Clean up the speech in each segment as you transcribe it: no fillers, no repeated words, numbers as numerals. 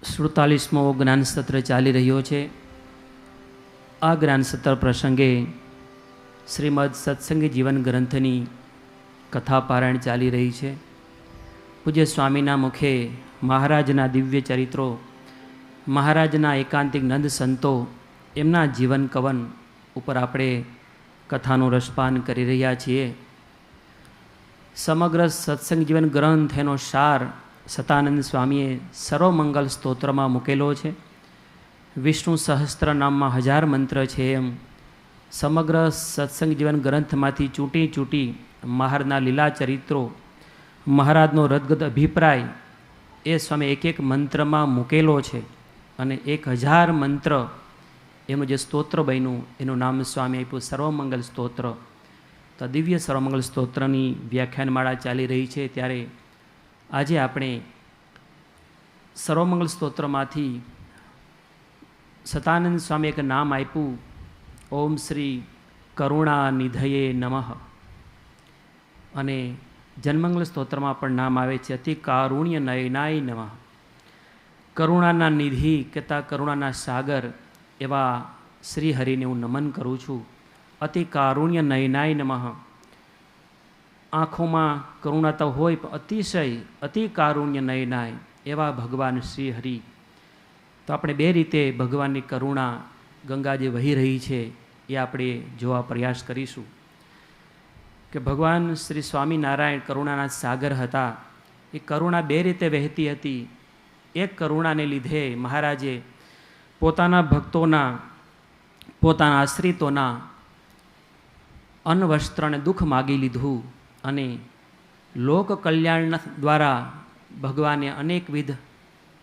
47મો જ્ઞાન સત્ર ચાલી રહ્યો છે. આ જ્ઞાન સત્ર પ્રસંગે શ્રીમદ સત્સંગી જીવન ગ્રંથની કથા પારાયણ ચાલી રહી છે. પૂજ્ય સ્વામીના મુખે મહારાજના દિવ્ય ચરિત્રો, મહારાજના એકાંતિક નંદ સંતો, એમના જીવન કવન ઉપર આપણે કથાનું રસપાન કરી રહ્યા છીએ. સમગ્ર સત્સંગ જીવન ગ્રંથ એનો સાર સતાનંદ સ્વામીએ સર્વમંગલ સ્તોત્રમાં મૂકેલો છે. વિષ્ણુ સહસ્ત્ર નામમાં 1000 મંત્ર છે. એમ સમગ્ર સત્સંગ જીવન ગ્રંથમાંથી ચૂંટી મહારાજના લીલા ચરિત્રો, મહારાજનો રદગદ અભિપ્રાય એ સ્વામી એક એક મંત્રમાં મૂકેલો છે. અને 1000 મંત્ર એનું જે સ્તોત્ર બન્યું એનું નામ સ્વામી આપ્યું સર્વમંગલ સ્તોત્ર. તો દિવ્ય સર્વમંગલ સ્તોત્રની વ્યાખ્યાનમાળા ચાલી રહી છે. ત્યારે આજે આપણે સર્વમંગલ સ્તોત્રમાંથી સતાનંદ સ્વામી એક નામ આપ્યું, ઓમ શ્રી કરુણા નિધયે નમઃ. અને જન્મંગલ સ્તોત્રમાં પણ નામ આવે છે અતિ કારુણ્ય નયનાય નમઃ. કરુણાના નિધિ કહેતા કરુણાના સાગર એવા શ્રી હરિને હું નમન કરું છું. અતિ કારુણ્ય નયનાય નમઃ. આંખોમાં કરુણા તો હોય પણ અતિશય અતિ કારુણ્ય નયનાય એવા ભગવાન શ્રી હરિ. તો આપણે બે રીતે ભગવાનની કરુણા ગંગા જે વહી રહી છે એ આપણે જોવા પ્રયાસ કરીશું કે ભગવાન શ્રી સ્વામિનારાયણ કરુણાના સાગર હતા. એ કરુણા બે રીતે વહેતી હતી. એક કરુણાને લીધે મહારાજે પોતાના ભક્તોના, પોતાના આશ્રિતોના અન્ન વસ્ત્ર અને દુઃખ માગી લીધું. અને લોક કલ્યાણ દ્વારા ભગવાને અનેકવિધ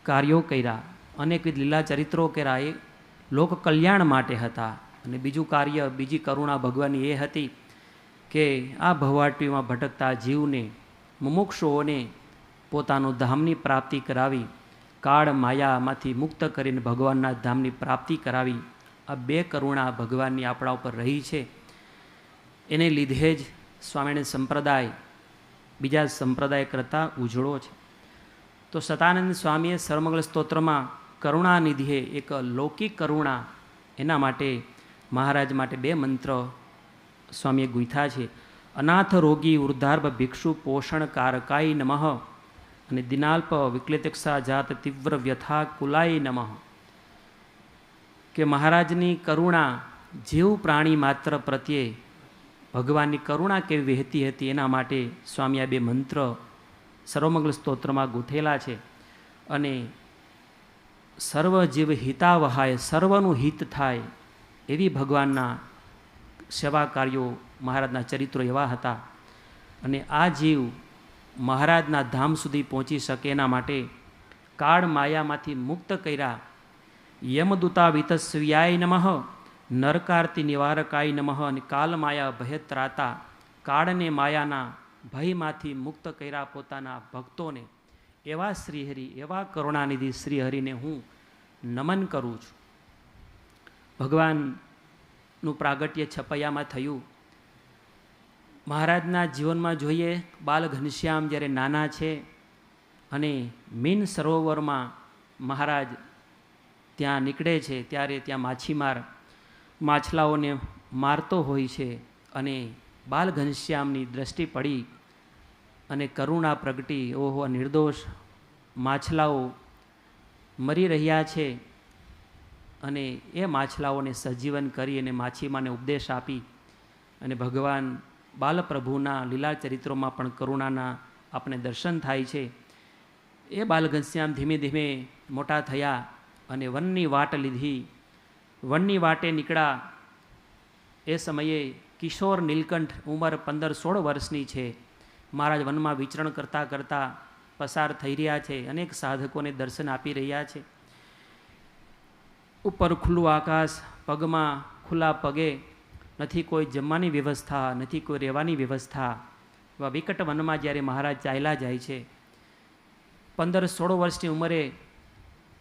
કાર્યો કર્યા, અનેકવિધ લીલા ચરિત્રો કર્યા. એ લોક કલ્યાણ માટે હતા. અને બીજું કાર્ય, બીજી કરુણા ભગવાનની એ હતી કે આ ભવવાટીમાં ભટકતા જીવને, મુમુક્ષુઓને પોતાનું ધામની પ્રાપ્તિ કરાવી, કાળ માયામાંથી મુક્ત કરીને ભગવાનના ધામની પ્રાપ્તિ કરાવી. આ બે કરુણા ભગવાનની આપણા ઉપર રહી છે. એને લીધે જ સ્વામિનારાયણ સંપ્રદાય બીજા સંપ્રદાય કરતાં ઉજળો છે. તો સતાનંદ સ્વામીએ સર્વમંગલ સ્તોત્રમાં કરુણાનિધિએ એક લૌકિક કરુણા, એના માટે મહારાજ માટે 2 મંત્ર સ્વામીએ ગૂંથ્યા છે. અનાથ રોગી વૃદ્ધાર્ભ ભિક્ષુ પોષણ કારકાય નમઃ. અને દિનાલ્પ વિકલિતક્ષા જાત તીવ્ર વ્યથા કુલાય નમઃ. કે મહારાજની કરુણા જીવ પ્રાણી માત્ર પ્રત્યે ભગવાનની કરુણા કેવી વહેતી હતી એના માટે સ્વામી આ 2 મંત્ર સર્વમંગલ સ્તોત્રમાં ગૂંથેલા છે. અને સર્વ જીવ હિતાવહાય, સર્વનું હિત થાય એવી ભગવાનના સેવા કાર્યો, મહારાજના ચરિત્રો એવા હતા. અને આ જીવ મહારાજના ધામ સુધી પહોંચી શકે એના માટે કાળ માયામાંથી મુક્ત કર્યા. યમદૂતા વિતસ્વ્યાય નમઃ, નરકાર્તિ નિવારકાય નમઃ. અને કાલ માયા ભયત્રાતા, કાળને માયાના ભયમાંથી મુક્ત કર્યા પોતાના ભક્તોને. એવા શ્રીહરિ, એવા કરુણાનિધિ શ્રીહરિને હું નમન કરું છું. ભગવાનનું પ્રાગટ્ય છપૈયામાં થયું. મહારાજના જીવનમાં જોઈએ, બાલ ઘનશ્યામ જ્યારે નાના છે અને મીન સરોવરમાં મહારાજ ત્યાં નીકળે છે ત્યારે ત્યાં માછીમાર માછલાઓને મારતો હોય છે. અને બાલ ઘનશ્યામની દ્રષ્ટિ પડી અને કરુણા પ્રગટી. ઓહો, નિર્દોષ માછલાઓ મરી રહ્યા છે. અને એ માછલાઓને સજીવન કરી અને માછીમારને ઉપદેશ આપી. અને ભગવાન બાલપ્રભુના લીલા ચરિત્રોમાં પણ કરુણાના આપણે દર્શન થાય છે. એ બાલ ઘનશ્યામ ધીમે ધીમે મોટા થયા અને વનની વાટ લીધી. વનની વાટે નીકળ્યા. એ સમયે કિશોર નીલકંઠ ઉંમર 15-16 વર્ષની છે. મહારાજ વનમાં વિચરણ કરતાં કરતાં પસાર થઈ રહ્યા છે. અનેક સાધકોને દર્શન આપી રહ્યા છે. ઉપર ખુલ્લું આકાશ, પગમાં ખુલ્લા પગે, નથી કોઈ જમવાની વ્યવસ્થા, નથી કોઈ રહેવાની વ્યવસ્થા. એવા વિકટ વનમાં જ્યારે મહારાજ ચાલ્યા જાય છે. 15-16 વર્ષની ઉંમરે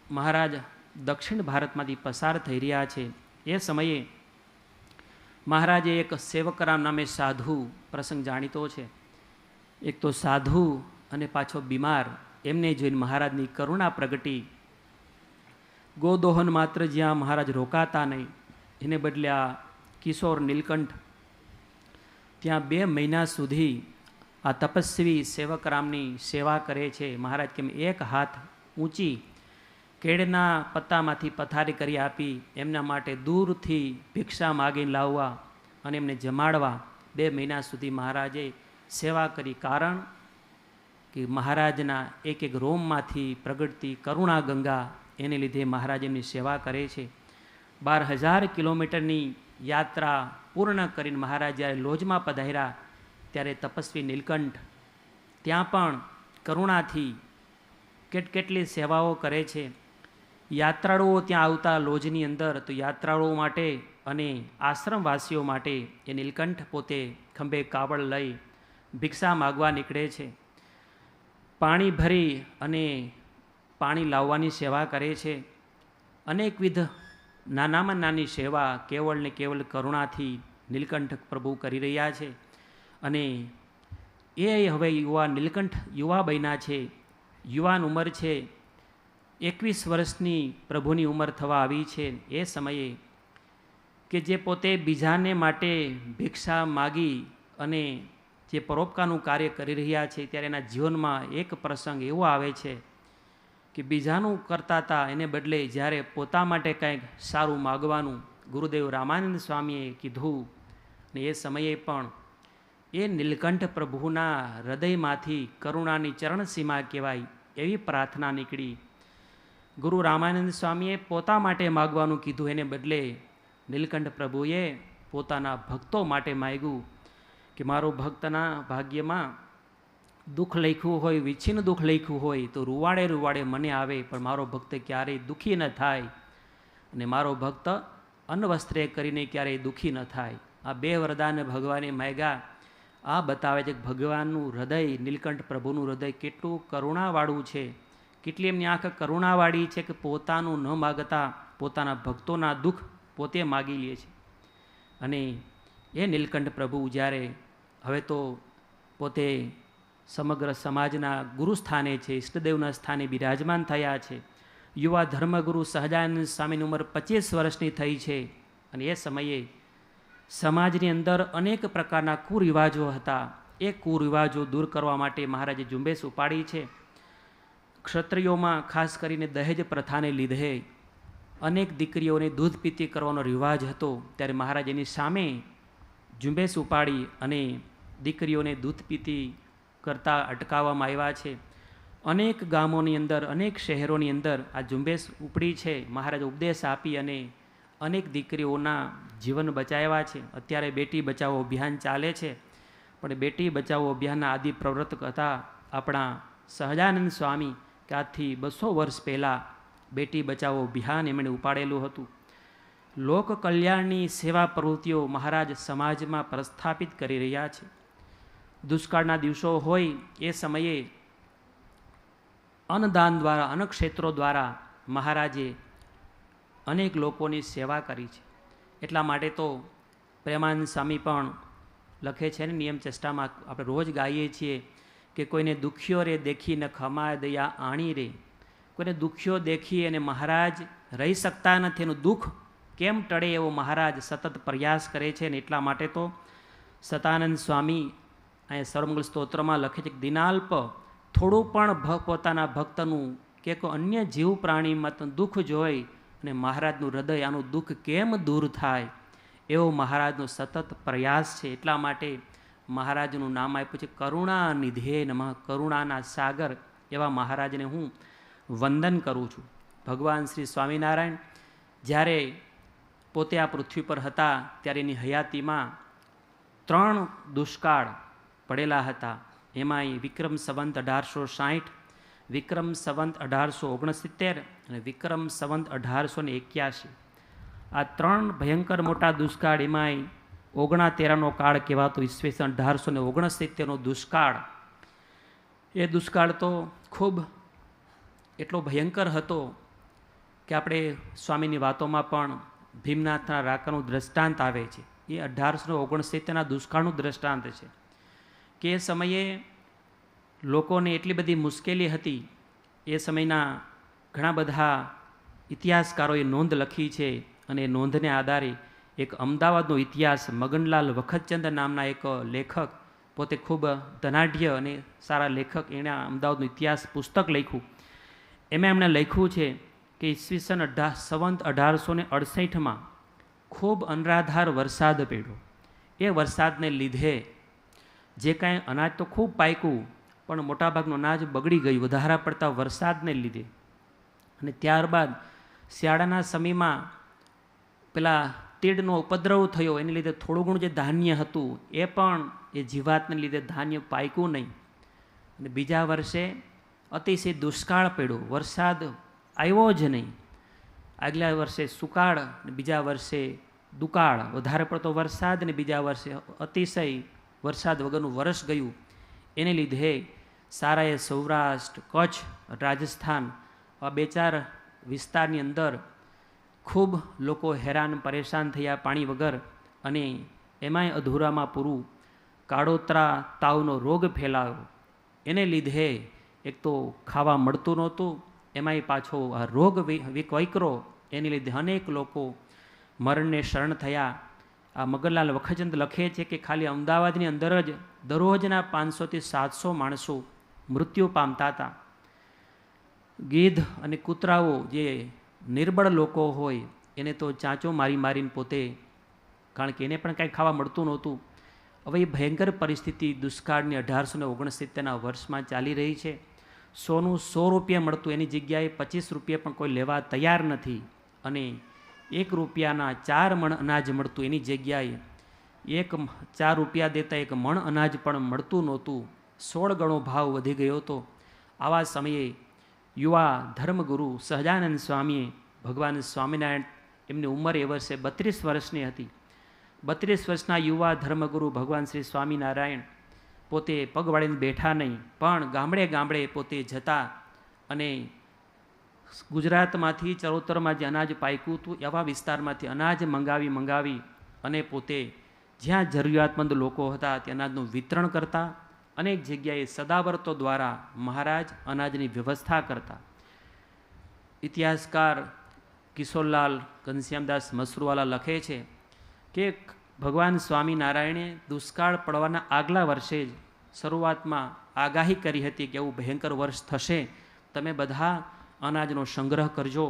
મહારાજ દક્ષિણ ભારતમાંથી પસાર થઈ રહ્યા છે. એ સમયે મહારાજે એક સેવકરામ નામે સાધુ, પ્રસંગ જાણીતો છે, એક તો સાધુ અને પાછો બીમાર, એમને જોઈને મહારાજની કરુણા પ્રગટી ગોદોહન માત્ર જ્યાં મહારાજ રોકાતા નહીં, એને બદલે આ કિશોર નીલકંઠ ત્યાં 2 મહિના સુધી આ તપસ્વી સેવકરામની સેવા કરે છે. મહારાજ કેમ એક હાથ ઊંચી કેળના પત્તામાંથી પથારી કરી આપી એમના માટે દૂરથી ભિક્ષા માગીને લાવવા અને એમને જમાડવા 2 મહિના સુધી મહારાજે સેવા કરી. કારણ કે મહારાજના એક એક રોમમાંથી પ્રગટતી કરુણા ગંગા એને લીધે મહારાજ એમની સેવા કરે છે. 12,000 કિલોમીટરની યાત્રા પૂર્ણ કરીને મહારાજ જ્યારે લોજમાં પધાર્યા ત્યારે તપસ્વી નીલકંઠ ત્યાં પણ કરુણાથી કેટલી સેવાઓ કરે છે. યાત્રાળુઓ ત્યાં આવતા લોજની અંદર તો યાત્રાળુઓ માટે અને આશ્રમવાસીઓ માટે એ નીલકંઠ પોતે ખંભે કાવડ લઈ ભિક્ષા માગવા નીકળે છે. પાણી ભરી અને પાણી લાવવાની સેવા કરે છે. અનેકવિધ નાનામાં નાની સેવા કેવળ ને કેવળ કરુણાથી નીલકંઠ પ્રભુ કરી રહ્યા છે. અને એ હવે નીલકંઠ યુવા બન્યા છે, યુવાન ઉંમર છે, 21 વર્ષની પ્રભુની ઉંમર થવા આવી છે. એ સમયે કે જે પોતે બીજાને માટે ભિક્ષા માગી અને જે પરોપકારનું કાર્ય કરી રહ્યા છે ત્યારે એના જીવનમાં એક પ્રસંગ એવો આવે છે કે બીજાનું કરતા હતા એને બદલે જ્યારે પોતા માટે કંઈક સારું માગવાનું ગુરુદેવ રામાનંદ સ્વામીએ કીધું ને એ સમયે પણ એ નીલકંઠ પ્રભુના હૃદયમાંથી કરુણાની ચરણસીમા કહેવાય એવી પ્રાર્થના નીકળી. ગુરુ રામાનંદ સ્વામીએ પોતા માટે માગવાનું કીધું, એને બદલે નીલકંઠ પ્રભુએ પોતાના ભક્તો માટે માગ્યું કે મારો ભક્તના ભાગ્યમાં દુઃખ લખ્યું હોય, વિચ્છિન્ન દુઃખ લખ્યું હોય તો રૂવાડે રૂવાડે મને આવે, પણ મારો ભક્ત ક્યારેય દુઃખી ન થાય અને મારો ભક્ત અન્ન વસ્ત્રે કરીને ક્યારેય દુઃખી ન થાય. આ 2 વરદાન ભગવાને માગ્યા. આ બતાવે છે કે ભગવાનનું હૃદય, નીલકંઠ પ્રભુનું હૃદય કેટલું કરુણાવાળું છે, કેટલી એમની આંખ કરુણાવાળી છે કે પોતાનું ન માગતા પોતાના ભક્તોના દુઃખ પોતે માગી લે છે. અને એ નીલકંઠ પ્રભુ જ્યારે હવે તો પોતે સમગ્ર સમાજના ગુરુ સ્થાને છે, ઈષ્ટદેવના સ્થાને બિરાજમાન થયા છે. યુવા ધર્મગુરુ સહજાનંદ સ્વામીની ઉંમર 25 વર્ષની થઈ છે. અને એ સમયે સમાજની અંદર અનેક પ્રકારના કુરિવાજો હતા. એ કુરિવાજો દૂર કરવા માટે મહારાજે ઝુંબેશ ઉપાડી છે. ક્ષત્રિયોમાં ખાસ કરીને દહેજ પ્રથાને લીધે અનેક દીકરીઓને દૂધ પીતી કરવાનો રિવાજ હતો. ત્યારે મહારાજ એની સામે ઝુંબેશ ઉપાડી અને દીકરીઓને દૂધ પીતી કરતાં અટકાવવામાં આવ્યા છે. અનેક ગામોની અંદર, અનેક શહેરોની અંદર આ ઝુંબેશ ઉપડી છે. મહારાજ ઉપદેશ આપી અને અનેક દીકરીઓના જીવન બચાવ્યા છે. અત્યારે બેટી બચાવો અભિયાન ચાલે છે, પણ બેટી બચાવો અભિયાનના આદિ પ્રવર્તક હતા આપણા સહજાનંદ સ્વામી, કે આજથી 200 વર્ષ પહેલાં બેટી બચાવો અભિયાન એમણે ઉપાડેલું હતું. લોક કલ્યાણની સેવા પ્રવૃત્તિઓ મહારાજ સમાજમાં પ્રસ્થાપિત કરી રહ્યા છે. દુષ્કાળના દિવસો હોય એ સમયે અન્નદાન દ્વારા, અન્નક્ષેત્રો દ્વારા મહારાજે અનેક લોકોની સેવા કરી છે. એટલા માટે તો પ્રેમાનંદ સ્વામી પણ લખે છે ને નિયમ ચેષ્ટામાં, આપણે રોજ ગાઈએ છીએ કે કોઈને દુખ્યો રે દેખી ન ખમાય દયા આણી રે. કોઈને દુખ્યો દેખી અને મહારાજ રહી શકતા નથી, એનું દુઃખ કેમ ટળે એવો મહારાજ સતત પ્રયાસ કરે છે. ને એટલા માટે તો સતાનંદ સ્વામી અહીંયા સર્વમંગલ સ્તોત્રમાં લખે છે કે દિનાલ્પ થોડું પણ પોતાના ભક્તનું કે કોઈ અન્ય જીવ પ્રાણીમાં દુઃખ જોઈ અને મહારાજનું હૃદય આનું દુઃખ કેમ દૂર થાય એવો મહારાજનો સતત પ્રયાસ છે. એટલા માટે મહારાજનું નામ આપ્યું છે કરુણા નિધે નમઃ, કરુણાના સાગર એવા મહારાજને હું વંદન કરું છું. ભગવાન શ્રી સ્વામિનારાયણ જ્યારે પોતે આ પૃથ્વી પર હતા ત્યારે એની હયાતીમાં 3 દુષ્કાળ પડેલા હતા. એમાંય વિક્રમ સંવંત 1860, વિક્રમ સંવંત 1869 અને વિક્રમ સંવંત 1881. આ 3 ભયંકર મોટા દુષ્કાળ, એમાંય 69નો કાળ કહેવાતો ઈસવીસન 1869નો દુષ્કાળ. એ દુષ્કાળ તો ખૂબ એટલો ભયંકર હતો કે આપણે સ્વામીની વાતોમાં પણ ભીમનાથના રાકાનું દ્રષ્ટાંત આવે છે. એ 1869ના દુષ્કાળનું દ્રષ્ટાંત છે કે એ સમયે લોકોને એટલી બધી મુશ્કેલી હતી. એ સમયના ઘણા બધા ઇતિહાસકારોએ નોંધ લખી છે અને એ નોંધને આધારે એક અમદાવાદનો ઇતિહાસ મગનલાલ વખતચંદ નામના એક લેખક, પોતે ખૂબ ધનાઢ્ય અને સારા લેખક, એણે અમદાવાદનો ઇતિહાસ પુસ્તક લખ્યું. એમાં એમણે લખ્યું છે કે ઈસવીસન સંવંત 1868માં ખૂબ અનરાધાર વરસાદ પડ્યો. એ વરસાદને લીધે જે કાંઈ અનાજ તો ખૂબ પાક્યું, પણ મોટાભાગનું અનાજ બગડી ગયું વધારા પડતા વરસાદને લીધે. અને ત્યારબાદ શિયાળાના સમયમાં પેલા તીડનો ઉપદ્રવ થયો, એને લીધે થોડું ઘણું જે ધાન્ય હતું એ પણ એ જીવાતને લીધે ધાન્ય પાક્યું નહીં. અને બીજા વર્ષે અતિશય દુષ્કાળ પડ્યો, વરસાદ આવ્યો જ નહીં. આગલા વર્ષે સુકાળ, બીજા વર્ષે દુકાળ, વધારે પડતો વરસાદ, અને બીજા વર્ષે અતિશય વરસાદ વગરનું વર્ષ ગયું. એને લીધે સારા એ સૌરાષ્ટ્ર, કચ્છ, રાજસ્થાન આ 2-4 વિસ્તારની અંદર ખૂબ લોકો હેરાન પરેશાન થયા પાણી વગર. અને એમાંય અધૂરામાં પૂરું કાળોતરા તાવનો રોગ ફેલાયો. એને લીધે એક તો ખાવા મળતું નહોતું, એમાંય પાછો આ રોગ વૈકરો, એની લીધે અનેક લોકો મરણને શરણ થયા. આ મગનલાલ વખતચંદ લખે છે કે ખાલી અમદાવાદની અંદર જ દરરોજના 500થી 700 માણસો મૃત્યુ પામતા હતા. ગીધ અને કૂતરાઓ જે નિર્બળ લોકો હોય એને તો ચાંચો મારીને પોતે, કારણ કે એને પણ કાંઈ ખાવા મળતું નહોતું. હવે એ ભયંકર પરિસ્થિતિ દુષ્કાળની 1869ના વર્ષમાં ચાલી રહી છે. સોનું 100 રૂપિયા મળતું, એની જગ્યાએ 25 રૂપિયા પણ કોઈ લેવા તૈયાર નથી. અને 1 રૂપિયાના 4 મણ અનાજ મળતું, એની જગ્યાએ 4 રૂપિયા દેતા 1 મણ અનાજ પણ મળતું નહોતું. 16 ગણો ભાવ વધી ગયો હતો. આવા સમયે યુવા ધર્મગુરુ સહજાનંદ સ્વામીએ, ભગવાન સ્વામિનારાયણ, એમની ઉંમર એ વર્ષે 32 વર્ષની હતી. 32 વર્ષના યુવા ધર્મગુરુ ભગવાન શ્રી સ્વામિનારાયણ પોતે પગવાળીને બેઠા નહીં, પણ ગામડે ગામડે પોતે જતા અને ગુજરાતમાંથી ચરોતરમાં જે અનાજ પાક્યું હતું એવા વિસ્તારમાંથી અનાજ મંગાવી અને પોતે જ્યાં જરૂરિયાતમંદ લોકો હતા તે અનાજનું વિતરણ કરતા. અનેક જગ્યાએ સદાવર્તો દ્વારા મહારાજ અનાજની વ્યવસ્થા કરતા. ઇતિહાસકાર કિશોરલાલ ઘનશ્યામદાસ મસરૂવાલા લખે છે કે ભગવાન સ્વામિનારાયણે દુષ્કાળ પડવાના આગલા વર્ષે જ શરૂઆતમાં આગાહી કરી હતી કે એવું ભયંકર વર્ષ થશે, તમે બધા અનાજનો સંગ્રહ કરજો,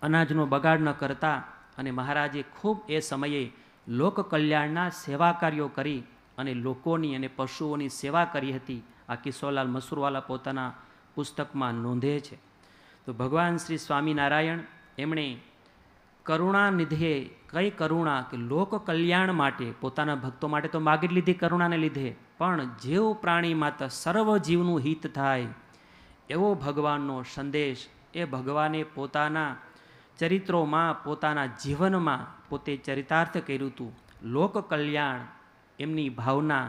અનાજનો બગાડ ન કરતા. અને મહારાજે ખૂબ એ સમયે લોક કલ્યાણના સેવા કાર્યો કરી અને લોકોની અને પશુઓની સેવા કરી હતી. આ કિશોરલાલ મસરૂવાલા પોતાના પુસ્તકમાં નોંધે છે. તો ભગવાન શ્રી સ્વામિનારાયણ એમણે કરુણા નિધે, કઈ કરુણા કે લોક કલ્યાણ માટે, પોતાના ભક્તો માટે તો માગી લીધી કરુણાને લીધે, પણ જીવ પ્રાણી માત્ર સર્વ જીવનું હિત થાય એવો ભગવાનનો સંદેશ એ ભગવાને પોતાના ચરિત્રોમાં, પોતાના જીવનમાં પોતે ચરિતાર્થ કર્યું હતું. લોક કલ્યાણ એમની ભાવના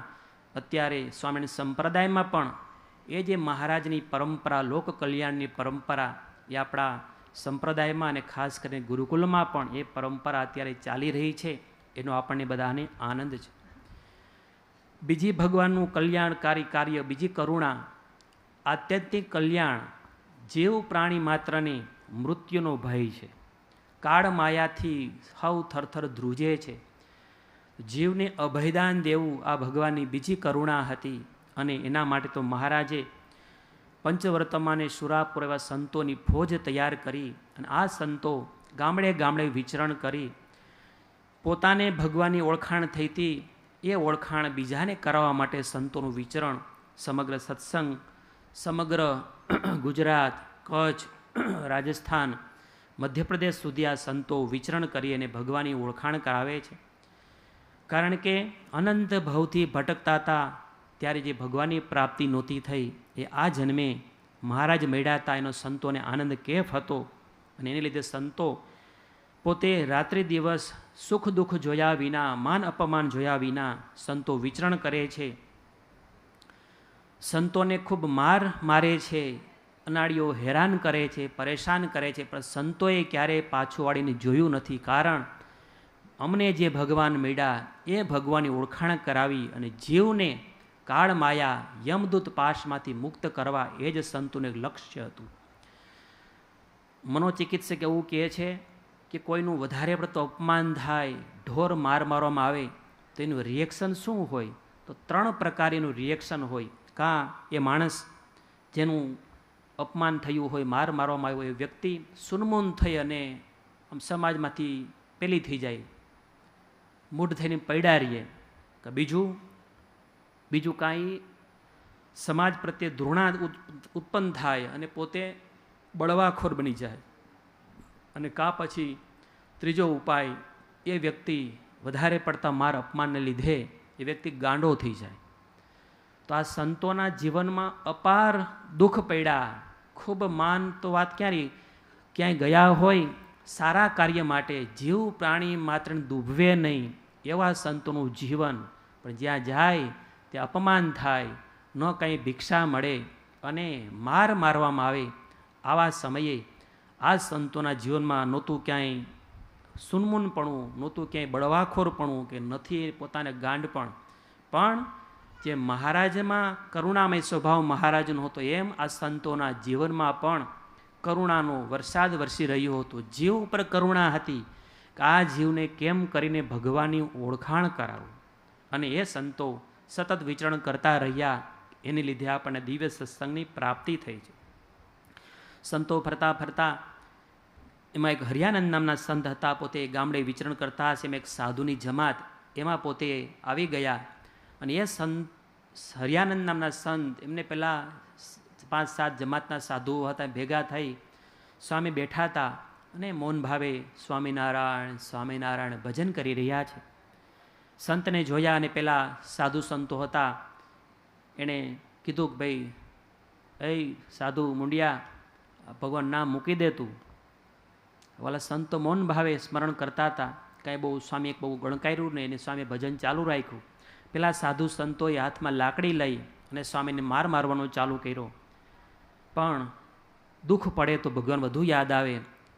અત્યારે સ્વામિનારાયણ સંપ્રદાયમાં પણ એ જે મહારાજની પરંપરા, લોક કલ્યાણની પરંપરા, એ આપણા સંપ્રદાયમાં અને ખાસ કરીને ગુરુકુલમાં પણ એ પરંપરા અત્યારે ચાલી રહી છે. એનો આપણને બધાને આનંદ છે. બીજી ભગવાનનું કલ્યાણકારી કાર્ય, બીજી કરુણા, આત્યંતિક કલ્યાણ. જીવ પ્રાણી માત્રને મૃત્યુનો ભય છે, કાળ માયાથી હવ થરથર ધ્રુજે છે. જીવને અભયદાન દેવું આ ભગવાનની બીજી કરુણા હતી. અને એના માટે તો મહારાજે પંચવર્તમાને સુરાપુર એવા સંતોની ફોજ તૈયાર કરી અને આ સંતો ગામડે ગામડે વિચરણ કરી. પોતાને ભગવાનની ઓળખાણ થઈ હતી, એ ઓળખાણ બીજાને કરાવવા માટે સંતોનું વિચરણ સમગ્ર સત્સંગ, સમગ્ર ગુજરાત, કચ્છ, રાજસ્થાન, મધ્યપ્રદેશ સુધી આ સંતો વિચરણ કરી અને ભગવાનની ઓળખાણ કરાવે છે. કારણ કે અનંત ભવથી ભટકતા હતા ત્યારે જે ભગવાનની પ્રાપ્તિ નહોતી થઈ, એ આ જન્મે મહારાજ મળ્યા હતા, એનો સંતોને આનંદ કેફ હતો. અને એને લીધે સંતો પોતે રાત્રિ દિવસ સુખ દુઃખ જોયા વિના, માન અપમાન જોયા વિના સંતો વિચરણ કરે છે. સંતોને ખૂબ મારે છે, અનાળીઓ હેરાન કરે છે, પરેશાન કરે છે, પણ સંતોએ ક્યારેય પાછું વાળીને જોયું નથી. કારણ અમને જે ભગવાન મળ્યા એ ભગવાનની ઓળખાણ કરાવી અને જીવને કાળ માયા યમદૂત પાશમાંથી મુક્ત કરવા, એ જ સંતોનું લક્ષ્ય હતું. મનોચિકિત્સક એવું કહે છે કે કોઈનું વધારે પડતું અપમાન થાય, ઢોર માર મારવામાં આવે તો એનું રિએક્શન શું હોય? તો 3 પ્રકાર એનું રિએક્શન હોય. કાં એ માણસ જેનું અપમાન થયું હોય, માર મારવામાં આવ્યો, એ વ્યક્તિ સુનમૂન થઈ અને આમ સમાજમાંથી પેલી થઈ જાય, મૂઢ થઈને પડ્યા રહીએ. કે બીજું કાંઈ સમાજ પ્રત્યે ધૃણા ઉત્પન્ન થાય અને પોતે બળવાખોર બની જાય. અને કાં પછી ત્રીજો ઉપાય, એ વ્યક્તિ વધારે પડતા માર અપમાનને લીધે એ વ્યક્તિ ગાંડો થઈ જાય. તો આ સંતોના જીવનમાં અપાર દુઃખ પડ્યા, ખૂબ માન તો વાત ક્યાંય ગયા હોય, સારા કાર્ય માટે જીવ પ્રાણી માત્રને દુભવે નહીં એવા સંતોનું જીવન. પણ જ્યાં જાય ત્યાં અપમાન થાય, ન કંઈ ભિક્ષા મળે અને માર મારવામાં આવે. આવા સમયે આ સંતોના જીવનમાં નહોતું ક્યાંય સુનમૂનપણું, નહોતું ક્યાંય બળવાખોરપણું, કે નથી પોતાને ગાંડપણ. પણ જે મહારાજમાં કરુણામય સ્વભાવ મહારાજનો હતો, એમ આ સંતોના જીવનમાં પણ કરુણાનો વરસાદ વરસી રહ્યો હતો. જીવ ઉપર કરુણા હતી કે આ જીવને કેમ કરીને ભગવાનની ઓળખાણ કરાવું. અને એ સંતો સતત વિચરણ કરતા રહ્યા, એને લીધે આપણને દિવ્ય સત્સંગની પ્રાપ્તિ થઈ છે. સંતો ફરતા ફરતા એમાં એક હરિયાનંદ નામના સંત હતા, પોતે ગામડે વિચરણ કરતા હશે, એમાં એક સાધુની જમાત એમાં પોતે આવી ગયા. અને એ સંત હરિયાનંદ નામના સંત, એમને પહેલાં 5-7 જમાતના સાધુઓ હતા, ભેગા થઈ સ્વામી બેઠા હતા અને મૌન ભાવે સ્વામિનારાયણ સ્વામિનારાયણ ભજન કરી રહ્યા છે. સંતને જોયા અને પેલા સાધુ સંતો હતા, એણે કીધું કે ભાઈ, એ સાધુ મુંડિયા, ભગવાન નામ મૂકી દે તું. વાલા સંતો મૌન ભાવે સ્મરણ કરતા હતા, કાંઈ બહુ સ્વામી એક બહુ ગણકાર્યું નહીં, એને સ્વામી ભજન ચાલુ રાખ્યું. પેલા સાધુ સંતોએ હાથમાં લાકડી લઈ અને સ્વામીને મારવાનું ચાલુ કર્યો. પણ દુઃખ પડે તો ભગવાન વધુ યાદ આવે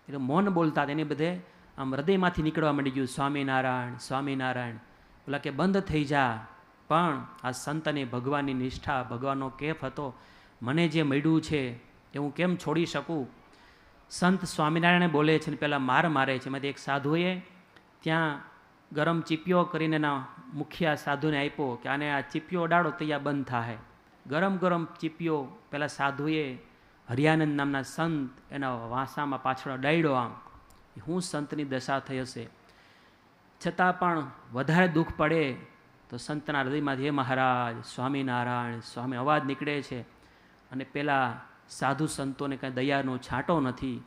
એટલે મૌન બોલતા, એને બધે આમ હૃદયમાંથી નીકળવા માંડી ગયું, સ્વામિનારાયણ સ્વામિનારાયણ. બોલા કે બંધ થઈ જા. પણ આ સંતને ભગવાનની નિષ્ઠા, ભગવાનનો કેફ હતો, મને જે મળ્યું છે એ હું કેમ છોડી શકું. સંત સ્વામિનારાયણ બોલે છે ને પહેલાં મારે છે. એમાંથી એક સાધુએ ત્યાં ગરમ ચીપિયો કરીને એના મુખિયા સાધુને આપ્યો કે આને આ ચીપિયો અડાડો તો અહીંયા બંધ થાય. ગરમ ચીપિયો પેલા સાધુએ હરિયાનંદ નામના સંત એના વાંસામાં પાછળ અડાડ્યો. આમ હું સંતની દશા થઈ હશે. છતાં પણ વધારે દુઃખ પડે તો સંતના હૃદયમાંથી હે મહારાજ સ્વામિનારાયણ સ્વામી અવાજ નીકળે છે. અને પેલા સાધુ સંતોને કાંઈ દયાનો છાંટો નથી.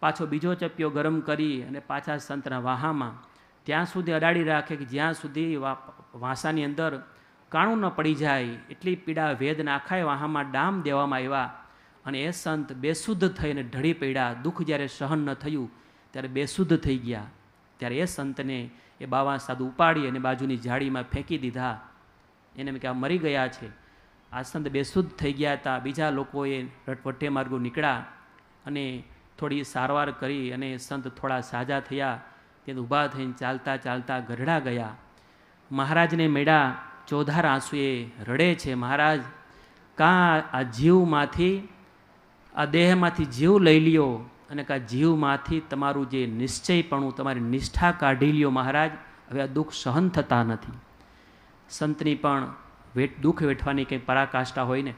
પાછો બીજો ચપિયો ગરમ કરી અને પાછા સંતના વાહામાં ત્યાં સુધી અડાડી રાખે કે જ્યાં સુધી વાંસાની અંદર કાણું ન પડી જાય. એટલી પીડા વેદના આખાય વાહામાં ડામ દેવામાં આવ્યા. અને એ સંત બેશુદ્ધ થઈને ઢળી પડ્યા. દુઃખ જ્યારે સહન ન થયું ત્યારે બેશુદ્ધ થઈ ગયા. ત્યારે એ સંતને એ બાવા સાધુ ઉપાડી અને બાજુની ઝાડીમાં ફેંકી દીધા. એને એમ કે આ મરી ગયા છે. આ સંત બેશુદ્ધ થઈ ગયા હતા. બીજા લોકોએ વટ્ટે માર્ગો નીકળ્યા અને થોડી સારવાર કરી અને સંત થોડા સાજા થયા. ત્યાં ઊભા થઈને ચાલતા ચાલતા ગઢડા ગયા. મહારાજને મળ્યા, ચોધાર આંસુએ રડે છે, મહારાજ કાં આ જીવમાંથી, આ દેહમાંથી જીવ લઈ લ્યો અને કાં જીવમાંથી તમારું જે નિશ્ચયપણું, તમારી નિષ્ઠા કાઢી લ્યો મહારાજ. હવે આ દુઃખ સહન થતા નથી. સંતની પણ દુઃખ વેઠવાની કંઈ પરાકાષ્ઠા હોય ને.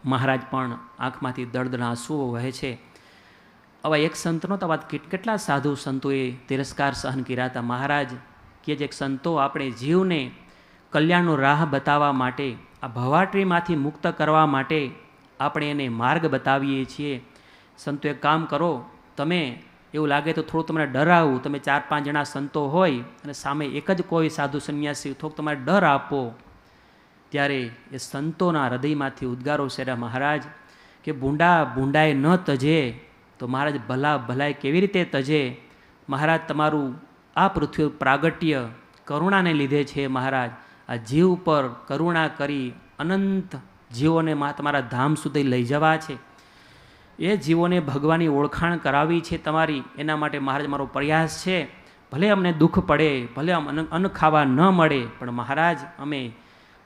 મહારાજ પણ આંખમાંથી દર્દના આંસુઓ વહે છે. આવા એક સંતનો તો વાત કેટલા સાધુ સંતોએ તિરસ્કાર સહન કર્યા હતા. મહારાજ કે જે સંતો આપણે જીવને કલ્યાણનો રાહ બતાવવા માટે, આ ભવાટરીમાંથી મુક્ત કરવા માટે આપણે એને માર્ગ બતાવીએ છીએ. સંતો એક કામ કરો, તમે એવું લાગે તો થોડું તમને ડરાવું, તમે 4-5 જણા સંતો હોય અને સામે એક જ કોઈ સાધુ સંન્યાસી, થોડુંક તમારે ડર આપો. ત્યારે એ સંતોના હૃદયમાંથી ઉદ્ગારો શેરા, મહારાજ કે ભૂંડાએ ન તજે તો મહારાજ ભલાઈ કેવી રીતે તજે. મહારાજ તમારું આ પૃથ્વી પ્રાગટ્ય કરુણાને લીધે છે. મહારાજ આ જીવ પર કરુણા કરી અનંત જીવોને તમારા ધામ સુધી લઈ જવા છે. એ જીવોને ભગવાનની ઓળખાણ કરાવી છે તમારી. એના માટે મહારાજ મારો પ્રયાસ છે. ભલે અમને દુઃખ પડે, ભલે અન્ન ખાવા ન મળે, પણ મહારાજ અમે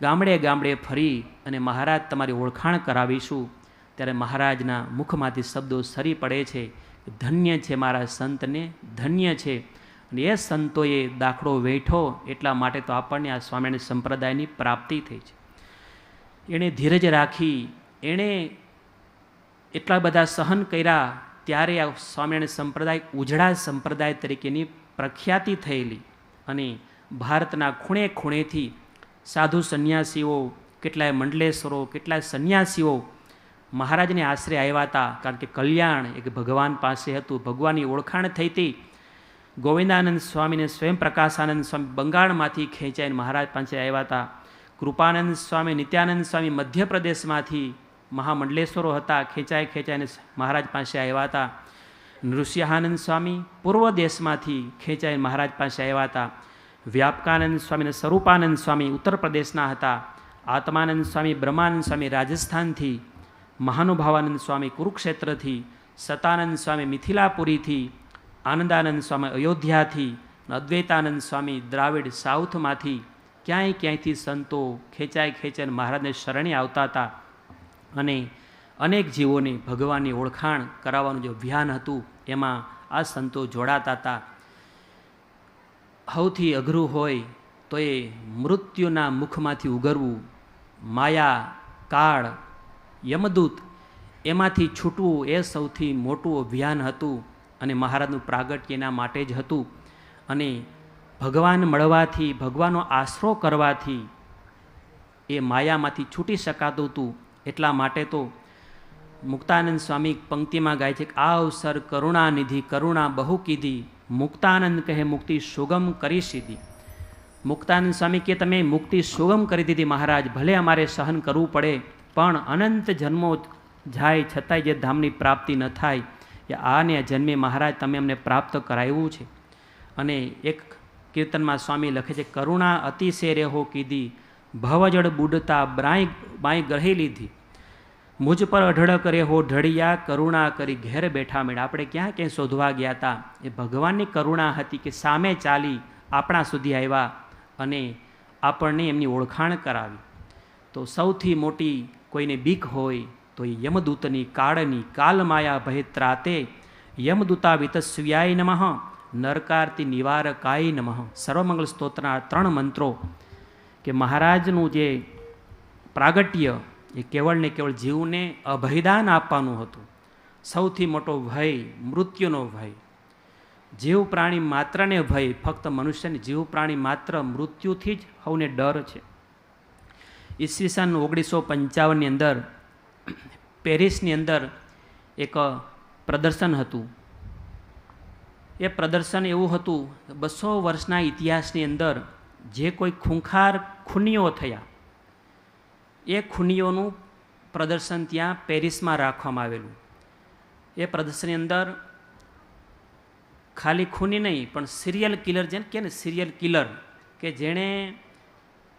ગામડે ફરી અને મહારાજ તમારી ઓળખાણ કરાવીશું. ત્યારે મહારાજના મુખમાંથી શબ્દો સરી પડે છે ધન્ય છે મારા સંતને, ધન્ય છે. અને એ સંતોએ દાખલો વેઠો એટલા માટે તો આપણને આ સ્વામિનારાયણ સંપ્રદાયની પ્રાપ્તિ થઈ છે. એણે ધીરજ રાખી, એણે એટલા બધા સહન કર્યા, ત્યારે આ સ્વામિનારાયણ સંપ્રદાય ઉજળા સંપ્રદાય તરીકેની પ્રખ્યાતિ થયેલી. અને ભારતના ખૂણે ખૂણેથી સાધુ સંન્યાસીઓ, કેટલાય મંડલેશ્વરો, કેટલાય સંન્યાસીઓ મહારાજને આશરે આવ્યા હતા. કારણ કે કલ્યાણ એક ભગવાન પાસે હતું, ભગવાનની ઓળખાણ થઈ હતી. ગોવિંદાનંદ સ્વામીને સ્વયં પ્રકાશાનંદ સ્વામી બંગાળમાંથી ખેંચાઈને મહારાજ પાસે આવ્યા હતા. કૃપાનંદ સ્વામી, નિત્યાનંદ સ્વામી મધ્યપ્રદેશમાંથી મહામંડલેશ્વરો હતા, ખેંચાઈને મહારાજ પાસે આવ્યા હતા. નૃસિંહાનંદ સ્વામી પૂર્વ દેશમાંથી ખેંચાઈને મહારાજ પાસે આવ્યા હતા. વ્યાપકાનંદ સ્વામી અને સ્વરૂપાનંદ સ્વામી ઉત્તર પ્રદેશના હતા. આત્માનંદ સ્વામી, બ્રહ્માનંદ સ્વામી રાજસ્થાનથી, મહાનુભાવાનંદ સ્વામી કુરુક્ષેત્રથી, સતાનંદ સ્વામી મિથિલાપુરીથી, આનંદાનંદ સ્વામી અયોધ્યાથી, અદ્વૈતાનંદ સ્વામી દ્રાવિડ સાઉથમાંથી, ક્યાંયથી સંતો ખેંચાઈને મહારાજને શરણે આવતા હતા. અને અનેક જીવોને ભગવાનની ઓળખાણ કરાવવાનું જે અભિયાન હતું એમાં આ સંતો જોડાતા હતા. સૌથી અઘરું હોય તો એ મૃત્યુના મુખમાંથી ઉગરવું, માયા, કાળ, યમદૂત એમાંથી છૂટવું એ સૌથી મોટું અભિયાન હતું. અને મહારાજનું પ્રાગટ્ય એના માટે જ હતું. અને ભગવાન મળવાથી, ભગવાનનો આશરો કરવાથી એ માયામાંથી છૂટી શકાતું હતું. એટલા માટે તો મુક્તાનંદ સ્વામી પંક્તિમાં ગાય છે કે આ અવસર કરુણાનિધિ કરુણા બહુ કીધી, મુક્તાનંદ કહે મુક્તિ સુગમ કરી સીધી. મુક્તાનંદ સ્વામી કે તમે મુક્તિ સુગમ કરી દીધી મહારાજ, ભલે અમારે સહન કરવું પડે પણ અનંત જન્મો જાય છતાંય જે ધામની પ્રાપ્તિ ન થાય એ આને જન્મે મહારાજ તમે અમને પ્રાપ્ત કરાવ્યું છે. અને એક કીર્તનમાં સ્વામી લખે છે કરુણા અતિશે રેહો કીધી, ભવજળ બુડતા બાઈ ગ્રહી લીધી, મુજ પર અઢળક રેહો ઢળિયા, કરુણા કરી ઘેર બેઠા મેળા. આપણે ક્યાં શોધવા ગયા હતા, એ ભગવાનની કરુણા હતી કે સામે ચાલી આપણા સુધી આવ્યા અને આપણને એમની ઓળખાણ કરાવી. તો સૌથી મોટી કોઈને બીક હોય તો એ યમદૂતની, કાળની, કાલમાયા ભય ત્રાતે, યમદૂતા વિતસ્વ્યાય નમઃ, નરકાર્તિ નિવારકાય નમઃ. સર્વમંગલ સ્તોત્રના 3 મંત્રો કે મહારાજનું જે પ્રાગટ્ય એ કેવળ ને કેવળ જીવને અભયદાન આપવાનું હતું. સૌથી મોટો ભય મૃત્યુનો ભય. જીવ પ્રાણી માત્રને ભય, ફક્ત મનુષ્યને જીવ પ્રાણી માત્ર મૃત્યુથી જ સૌને ડર છે. ઈસવીસન 1955ની અંદર પેરિસની અંદર એક પ્રદર્શન હતું. એ પ્રદર્શન એવું હતું 200 વર્ષના ઇતિહાસની અંદર જે કોઈ ખૂંખાર ખૂનીઓ થયા એ ખૂનીઓનું પ્રદર્શન ત્યાં પેરિસમાં રાખવામાં આવેલું. એ પ્રદર્શનની અંદર ખાલી ખૂની નહીં પણ સિરિયલ કિલર, જેને કહે ને સિરિયલ કિલર, કે જેણે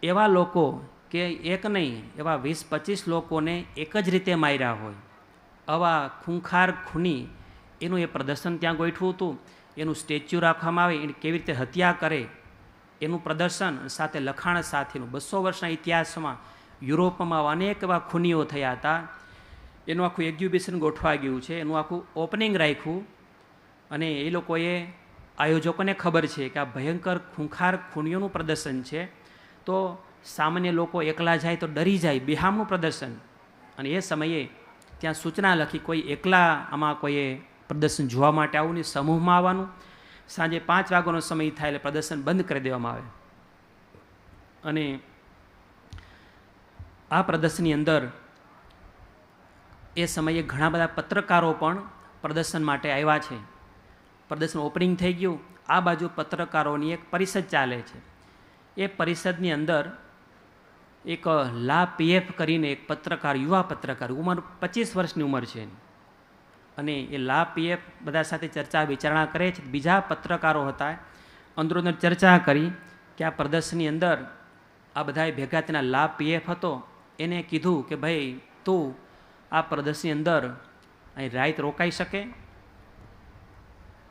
એવા લોકો કે એક નહીં એવા 20-25 લોકોને એક જ રીતે માર્યા હોય, આવા ખૂંખાર ખૂની, એનું એ પ્રદર્શન ત્યાં ગોઠવું હતું. એનું સ્ટેચ્યુ રાખવામાં આવે, એને કેવી રીતે હત્યા કરે એનું પ્રદર્શન સાથે લખાણ સાથેનું. 200 વર્ષના ઇતિહાસમાં યુરોપમાં અનેક એવા ખૂનીઓ થયા હતા. એનું આખું એક્ઝિબિશન ગોઠવા ગયું છે, એનું આખું ઓપનિંગ રાખ્યું. અને એ લોકોએ આયોજકોને ખબર છે કે આ ભયંકર ખૂંખાર ખૂનીઓનું પ્રદર્શન છે, તો સામાન્ય લોકો એકલા જાય તો ડરી જાય, બિહામનું પ્રદર્શન. અને એ સમયે ત્યાં સૂચના લખી કોઈ એકલા આમાં કોઈએ પ્રદર્શન જોવા માટે આવું નહીં, સમૂહમાં આવવાનું. સાંજે 5 વાગ્યાનો સમય થાય એટલે પ્રદર્શન બંધ કરી દેવામાં આવે. અને આ પ્રદર્શનની અંદર એ સમયે ઘણા બધા પત્રકારો પણ પ્રદર્શન માટે આવ્યા છે. પ્રદર્શન ઓપનિંગ થઈ ગયું, આ બાજુ પત્રકારોની એક પરિષદ ચાલે છે. એ પરિષદની અંદર એક લા પીએફ કરીને એક પત્રકાર, યુવા પત્રકાર, ઉંમર 25 વર્ષની ઉંમર છે. અને એ લા પીએફ બધા સાથે ચર્ચા વિચારણા કરે છે. બીજા પત્રકારો હતા, અંદરોઅંદર ચર્ચા કરી કે આ પ્રદર્શનની અંદર આ બધાએ ભેગા તેના લા પીએફ હતો, એને કીધું કે ભાઈ તું આ પ્રદર્શનની અંદર અહીં રાત રોકાઈ શકે.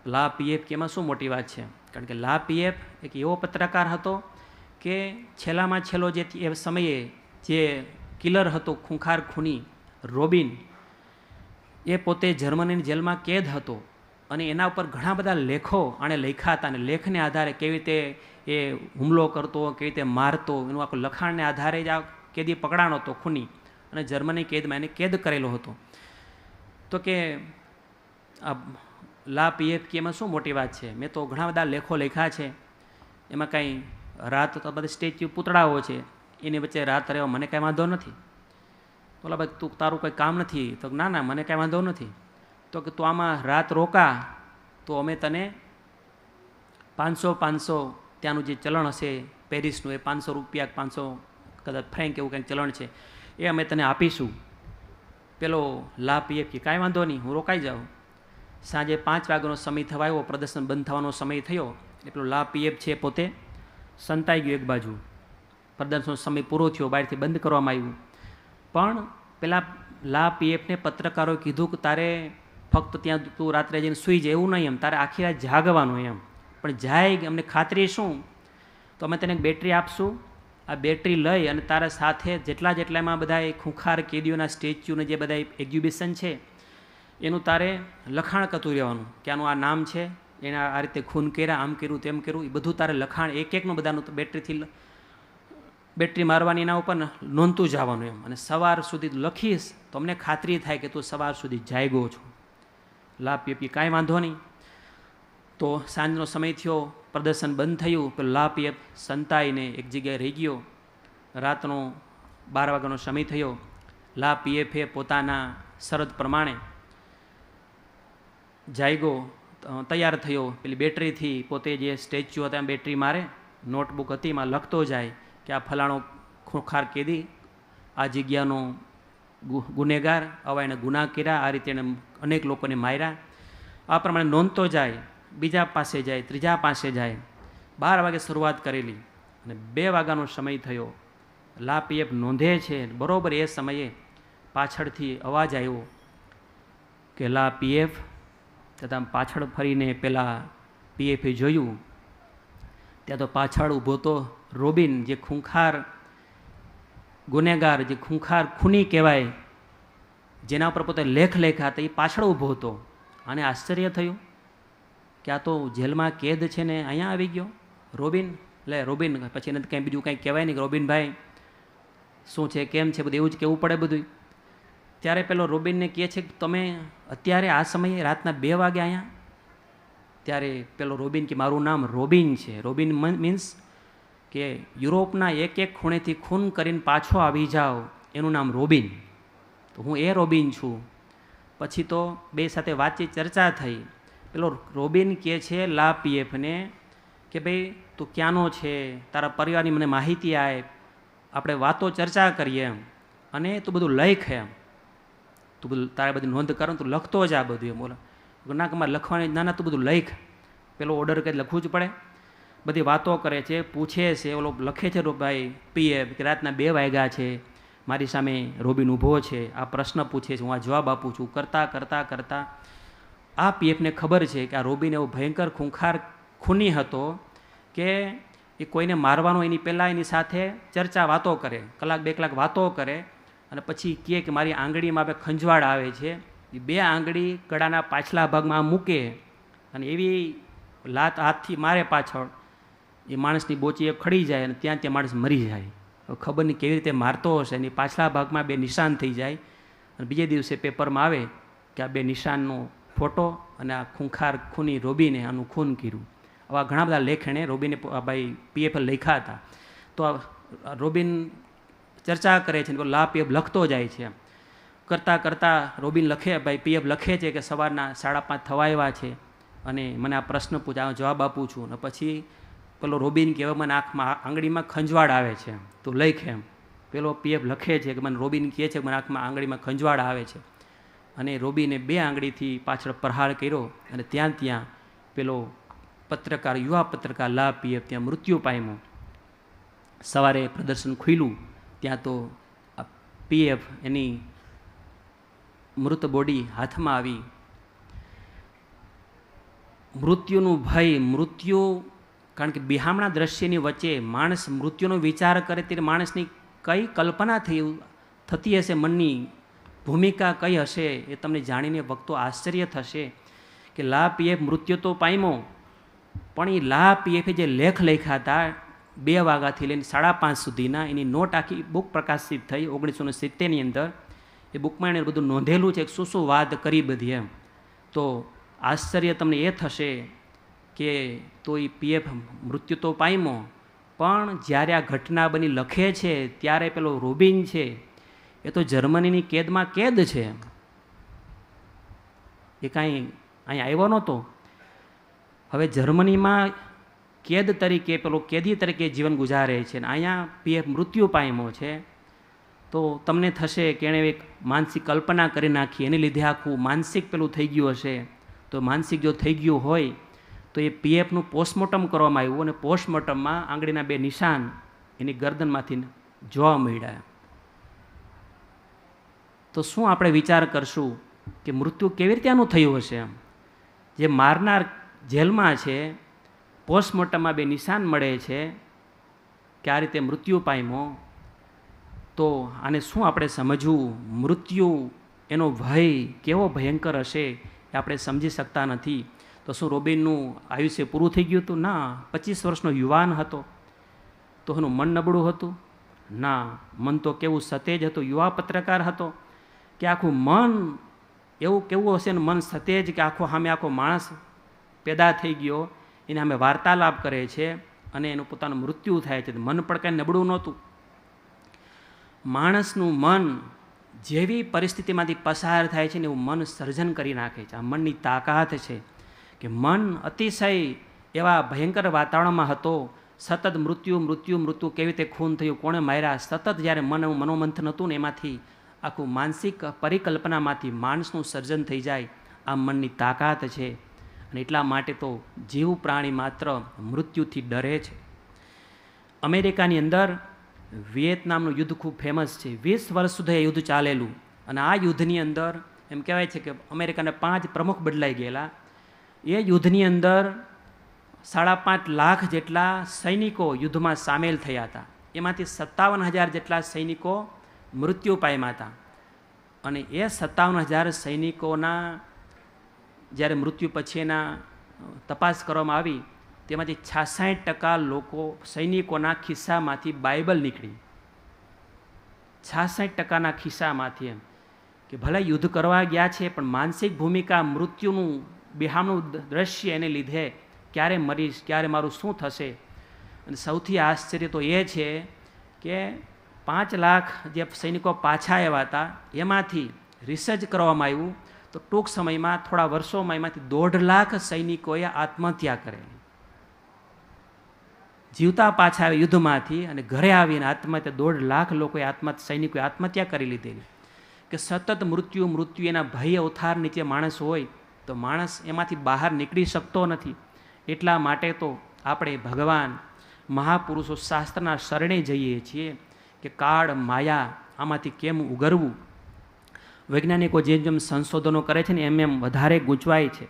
લા પીએફ કે એમાં શું મોટી વાત છે, કારણ કે લા પીએફ એક એવો પત્રકાર હતો કે છેલ્લામાં છેલ્લો જે એ સમયે જે કિલર હતો, ખૂંખાર ખૂની રોબિન, એ પોતે જર્મનીની જેલમાં કેદ હતો. અને એના ઉપર ઘણા બધા લેખો આણે લખ્યા હતા, અને લેખને આધારે કેવી રીતે એ હુમલો કરતો, કેવી રીતે મારતો, એનું આખું લખાણને આધારે જ આ કેદી પકડાણો હતો ખૂની, અને જર્મની કેદમાં એને કેદ કરેલો હતો. તો કે આ લા પીએફ કે એમાં શું મોટી વાત છે? મેં તો ઘણા બધા લેખો લખ્યા છે, એમાં કાંઈ રાત તો બધી સ્ટેચ્યુ પૂતળાઓ છે, એની વચ્ચે રાત રહેવા મને કાંઈ વાંધો નથી. બોલા ભાઈ તું તારું કંઈ કામ નથી? તો ના ના મને કાંઈ વાંધો નથી. તો કે તું આમાં રાત રોકા તો અમે તને 500 ત્યાંનું જે ચલણ હશે પેરિસનું, એ 500 રૂપિયા 500 કદાચ ફ્રેન્ક એવું કંઈક ચલણ છે, એ અમે તને આપીશું. પેલો લા પીએફ કે કાંઈ વાંધો નહીં, હું રોકાઈ જાઉં. સાંજે 5 વાગ્યાનો સમય થવા આવ્યો, પ્રદર્શન બંધ થવાનો સમય થયો, એટલે પેલો લા પીએફ છે પોતે સંતાઈ ગયો એક બાજુ. પ્રદર્શનનો સમય પૂરો થયો, બહારથી બંધ કરવામાં આવ્યું. પણ પેલા લા પીએફને પત્રકારોએ કીધું કે તારે ફક્ત ત્યાં તું રાત્રે જઈને સૂઈ જાય એવું નહીં, એમ તારે આખી રાત જાગવાનું એમ. પણ જાય અમને ખાતરી શું? તો અમે તને એક બેટરી આપશું, આ બેટરી લઈ અને તારા સાથે જેટલા એમાં બધા ખૂંખાર કેદીઓના સ્ટેચ્યુને જે બધા એક્ઝિબિશન છે એનું તારે લખાણ કરતું રહેવાનું કે આનું આ નામ છે, એને આ રીતે ખૂન કર્યા, આમ કર્યું તેમ કર્યું, એ બધું તારે લખાણ એક એકનું બધાનું તો બેટરી મારવાની એના ઉપર નોંધતું જવાનું એમ. અને સવાર સુધી લખીશ તો અમને ખાતરી થાય કે તું સવાર સુધી જાગ્યો છો. લા પીએફ કાંઈ વાંધો નહીં. તો સાંજનો સમય થયો, પ્રદર્શન બંધ થયું, પેલો લા પીએફ સંતાઈને એક જગ્યાએ રહી ગયો. રાતનો 12 વાગ્યાનો સમય થયો. લા પીએફે પોતાના શરત પ્રમાણે જાગ્યો, તૈયાર થયો, પેલી બેટરીથી પોતે જે સ્ટેચ્યુ હતા એમ બેટરી મારે, નોટબુક હતી એમાં લખતો જાય કે આ ફલાણો ખૂંખાર કેદી, આ જગ્યાનો ગુનેગાર, આવા એને ગુનાહ કર્યા, આ રીતે એને અનેક લોકોને માર્યા, આ પ્રમાણે નોંધતો જાય. બીજા પાસે જાય, ત્રીજા પાસે જાય. 12 વાગે શરૂઆત કરેલી અને 2 વાગ્યાનો સમય થયો. લા પીએફ નોંધે છે, બરાબર એ સમયે પાછળથી અવાજ આવ્યો કે લા પીએફ. તથા પાછળ ફરીને પેલા પીએફે જોયું, ત્યાં તો પાછળ ઊભો તો રોબિન, જે ખૂંખાર ગુનેગાર, જે ખૂંખાર ખૂની કહેવાય, જેના ઉપર પોતે લેખ લખ્યા હતા, એ પાછળ ઊભો હતો. અને આશ્ચર્ય થયું કે આ તો જેલમાં કેદ છે ને અહીંયા આવી ગયો રોબિન. લે રોબિન, પછી એને કંઈ બીજું કંઈ કહેવાય નહીં કે રોબિનભાઈ શું છે, કેમ છે, બધું એવું જ કહેવું પડે બધું. ત્યારે પેલો રોબિનને કહે છે કે તમે અત્યારે આ સમયે રાતના 2 વાગે અહીંયા? ત્યારે પેલો રોબિન કે મારું નામ રોબિન છે. રોબિન મીન્સ કે યુરોપના એક ખૂણેથી ખૂન કરીને પાછો આવી જાઓ, એનું નામ રોબિન. તો હું એ રોબિન છું. પછી તો બે સાથે વાતચીત ચર્ચા થઈ. પેલો રોબિન કહે છે લા પીએફને કે ભાઈ તું ક્યાંનો છે, તારા પરિવારની મને માહિતી આપ, આપણે વાતો ચર્ચા કરીએ એમ, અને તું બધું લખ એમ, તું બધું તારે બધી નોંધ કરો, તું લખતો જ આ બધું એમ. બોલો ના કમાર લખવાની, ના ના તું બધું લખ. પેલો ઓર્ડર કંઈ લખવું જ પડે. બધી વાતો કરે છે, પૂછે છે, ઓલો લખે છે ભાઈ પીએફ કે રાતના 2 વાગ્યા છે, મારી સામે રોબિન ઊભો છે, આ પ્રશ્ન પૂછે છે, હું આ જવાબ આપું છું. કરતાં આ પીએફને ખબર છે કે આ રોબિન એવો ભયંકર ખૂંખાર ખૂની હતો કે એ કોઈને મારવાનો એની પહેલાં એની સાથે ચર્ચા વાતો કરે, 1-2 કલાક વાતો કરે, અને પછી કહે કે મારી આંગળીમાં બે ખંજવાળ આવે છે, એ 2 આંગળી ગળાના પાછલા ભાગમાં મૂકે અને એવી લાત હાથથી મારે પાછળ, એ માણસની બોચી ખડી જાય અને ત્યાં માણસ મરી જાય. ખબર નહીં કેવી રીતે મારતો હશે, એની પાછલા ભાગમાં 2 નિશાન થઈ જાય. અને બીજે દિવસે પેપરમાં આવે કે આ 2 નિશાનનો ફોટો અને આ ખૂંખાર ખૂની રોબિને આનું ખૂન કર્યું. આવા ઘણા બધા લેખ એણે રોબિને ભાઈ પીએફ લખ્યા હતા. તો રોબિન ચર્ચા કરે છે, લા પીએફ લખતો જાય છે. કરતાં રોબિન લખે, ભાઈ પીએફ લખે છે કે સવારના 5:30 થવા આવ્યા છે અને મને આ પ્રશ્ન પૂછા, જવાબ આપું છું. અને પછી પેલો રોબિન કહેવાય મને આંખમાં આંગળીમાં ખંજવાળ આવે છે, તું લખ એમ. પેલો પીએફ લખે છે કે મને રોબિન કહે છે કે મને આંખમાં આંગળીમાં ખંજવાળ આવે છે. અને રોબિને 2 આંગળીથી પાછળ પ્રહાર કર્યો અને ત્યાં પેલો પત્રકાર, યુવા પત્રકાર લા પીએફ ત્યાં મૃત્યુ પામ્યો. સવારે પ્રદર્શન ખુલ્યું, ત્યાં તો આ પીએફ એની મૃત બોડી હાથમાં આવી. મૃત્યુનું ભય, મૃત્યુ, કારણ કે બિહામણા દ્રશ્યની વચ્ચે માણસ મૃત્યુનો વિચાર કરે ત્યારે માણસની કઈ કલ્પના થતી હશે, મનની ભૂમિકા કઈ હશે, એ તમને જાણીને વખતો આશ્ચર્ય થશે કે લા પીએફ મૃત્યુ તો પામ્યો, પણ એ લા પીએફે જે લેખ લખ્યા હતા 2 વાગ્યાથી લઈને 5:30 સુધીના, એની નોટ આખી બુક પ્રકાશિત થઈ 1970ની અંદર. એ બુકમાં એને બધું નોંધેલું છે, શું શું વાત કરી બધી એમ. તો આશ્ચર્ય તમને એ થશે કે તો એ પીએફ મૃત્યુ તો પામ્યો, પણ જ્યારે આ ઘટના બની લખે છે ત્યારે પેલો રોબિન છે એ તો જર્મનીની કેદમાં કેદ છે, એ કાંઈ અહીં આવ્યો નહોતો. હવે જર્મનીમાં કેદ તરીકે પેલો કેદી તરીકે જીવન ગુજારે છે ને અહીંયા પીએફ મૃત્યુ પામ્યો છે. તો તમને થશે કે એણે એક માનસિક કલ્પના કરી નાખી, એને લીધે આખું માનસિક પેલું થઈ ગયું હશે. તો માનસિક જો થઈ ગયું હોય તો એ પીએફનું પોસ્ટમોર્ટમ કરવામાં આવ્યું અને પોસ્ટમોર્ટમમાં આંગળીના 2 નિશાન એની ગરદનમાંથી જોવા મળ્યા. તો શું આપણે વિચાર કરશું કે મૃત્યુ કેવી રીતે આનું થયું હશે? જે મારનાર જેલમાં છે, પોસ્ટમોર્ટમમાં 2 નિશાન મળે છે કે આ રીતે મૃત્યુ પામ્યો. તો આને શું આપણે સમજવું? મૃત્યુ એનો ભય કેવો ભયંકર હશે એ આપણે સમજી શકતા નથી. તો શું રોબિનનું આયુષ્ય પૂરું થઈ ગયું હતું? ના. 25 વર્ષનો યુવાન હતો. તો એનું મન નબળું હતું? ના, મન તો કેવું સતેજ હતું, યુવા પત્રકાર હતો કે આખું મન એવું કેવું હશે ને મન સતેજ કે સામે આખો માણસ પેદા થઈ ગયો, એને સામે વાર્તાલાપ કરે છે અને એનું પોતાનું મૃત્યુ થાય છે. મન પણ કાંઈ નબળું નહોતું. માણસનું મન જેવી પરિસ્થિતિમાંથી પસાર થાય છે ને એવું મન સર્જન કરી નાખે છે. આ મનની તાકાત છે કે મન અતિશય એવા ભયંકર વાતાવરણમાં હતો. સતત મૃત્યુ મૃત્યુ મૃત્યુ, કેવી રીતે ખૂન થયું, કોણે માર્યા, સતત જ્યારે મનોમંથન હતું ને એમાંથી આખું માનસિક પરિકલ્પનામાંથી માણસનું સર્જન થઈ જાય. આ મનની તાકાત છે. અને એટલા માટે તો જીવ પ્રાણી માત્ર મૃત્યુથી ડરે છે. અમેરિકાની અંદર વિયેતનામનું યુદ્ધ ખૂબ ફેમસ છે. 20 વર્ષ સુધી યુદ્ધ ચાલેલું. અને આ યુદ્ધની અંદર એમ કહેવાય છે કે અમેરિકાના 5 પ્રમુખ બદલાઈ ગયેલા. એ યુદ્ધની અંદર 5.5 લાખ જેટલા સૈનિકો યુદ્ધમાં સામેલ થયા હતા. એમાંથી 57,000 જેટલા સૈનિકો મૃત્યુ પામ્યા હતા. અને એ 57,000 સૈનિકોના જ્યારે મૃત્યુ પછી એના તપાસ કરવામાં આવી, તેમાંથી 66% લોકો સૈનિકોના ખિસ્સામાંથી બાઇબલ નીકળી. 66%ના ખિસ્સામાંથી. એમ કે ભલે યુદ્ધ કરવા ગયા છે પણ માનસિક ભૂમિકા, મૃત્યુનું બિહામનું દ્રશ્ય એને લીધે ક્યારે મરીશ, ક્યારે મારું શું થશે. અને સૌથી આશ્ચર્ય તો એ છે કે 5 લાખ જે સૈનિકો પાછા આવ્યા હતા એમાંથી રિસર્ચ કરવામાં આવ્યું તો ટૂંક સમયમાં, થોડા વર્ષોમાં એમાંથી 1.5 લાખ સૈનિકોએ આત્મહત્યા કરેલી. જીવતા પાછા આવે યુદ્ધમાંથી અને ઘરે આવીને આત્મહત્યા, 1.5 લાખ લોકોએ સૈનિકોએ આત્મહત્યા કરી લીધેલી. કે સતત મૃત્યુ મૃત્યુ એના ભય અવતાર નીચે માણસ હોય તો માણસ એમાંથી બહાર નીકળી શકતો નથી. એટલા માટે તો આપણે ભગવાન, મહાપુરુષો, શાસ્ત્રના શરણે જઈએ છીએ કે કાળ, માયા આમાંથી કેમ ઉગરવું. વૈજ્ઞાનિકો જેમ જેમ સંશોધનો કરે છે ને એમ વધારે ગૂંચવાય છે.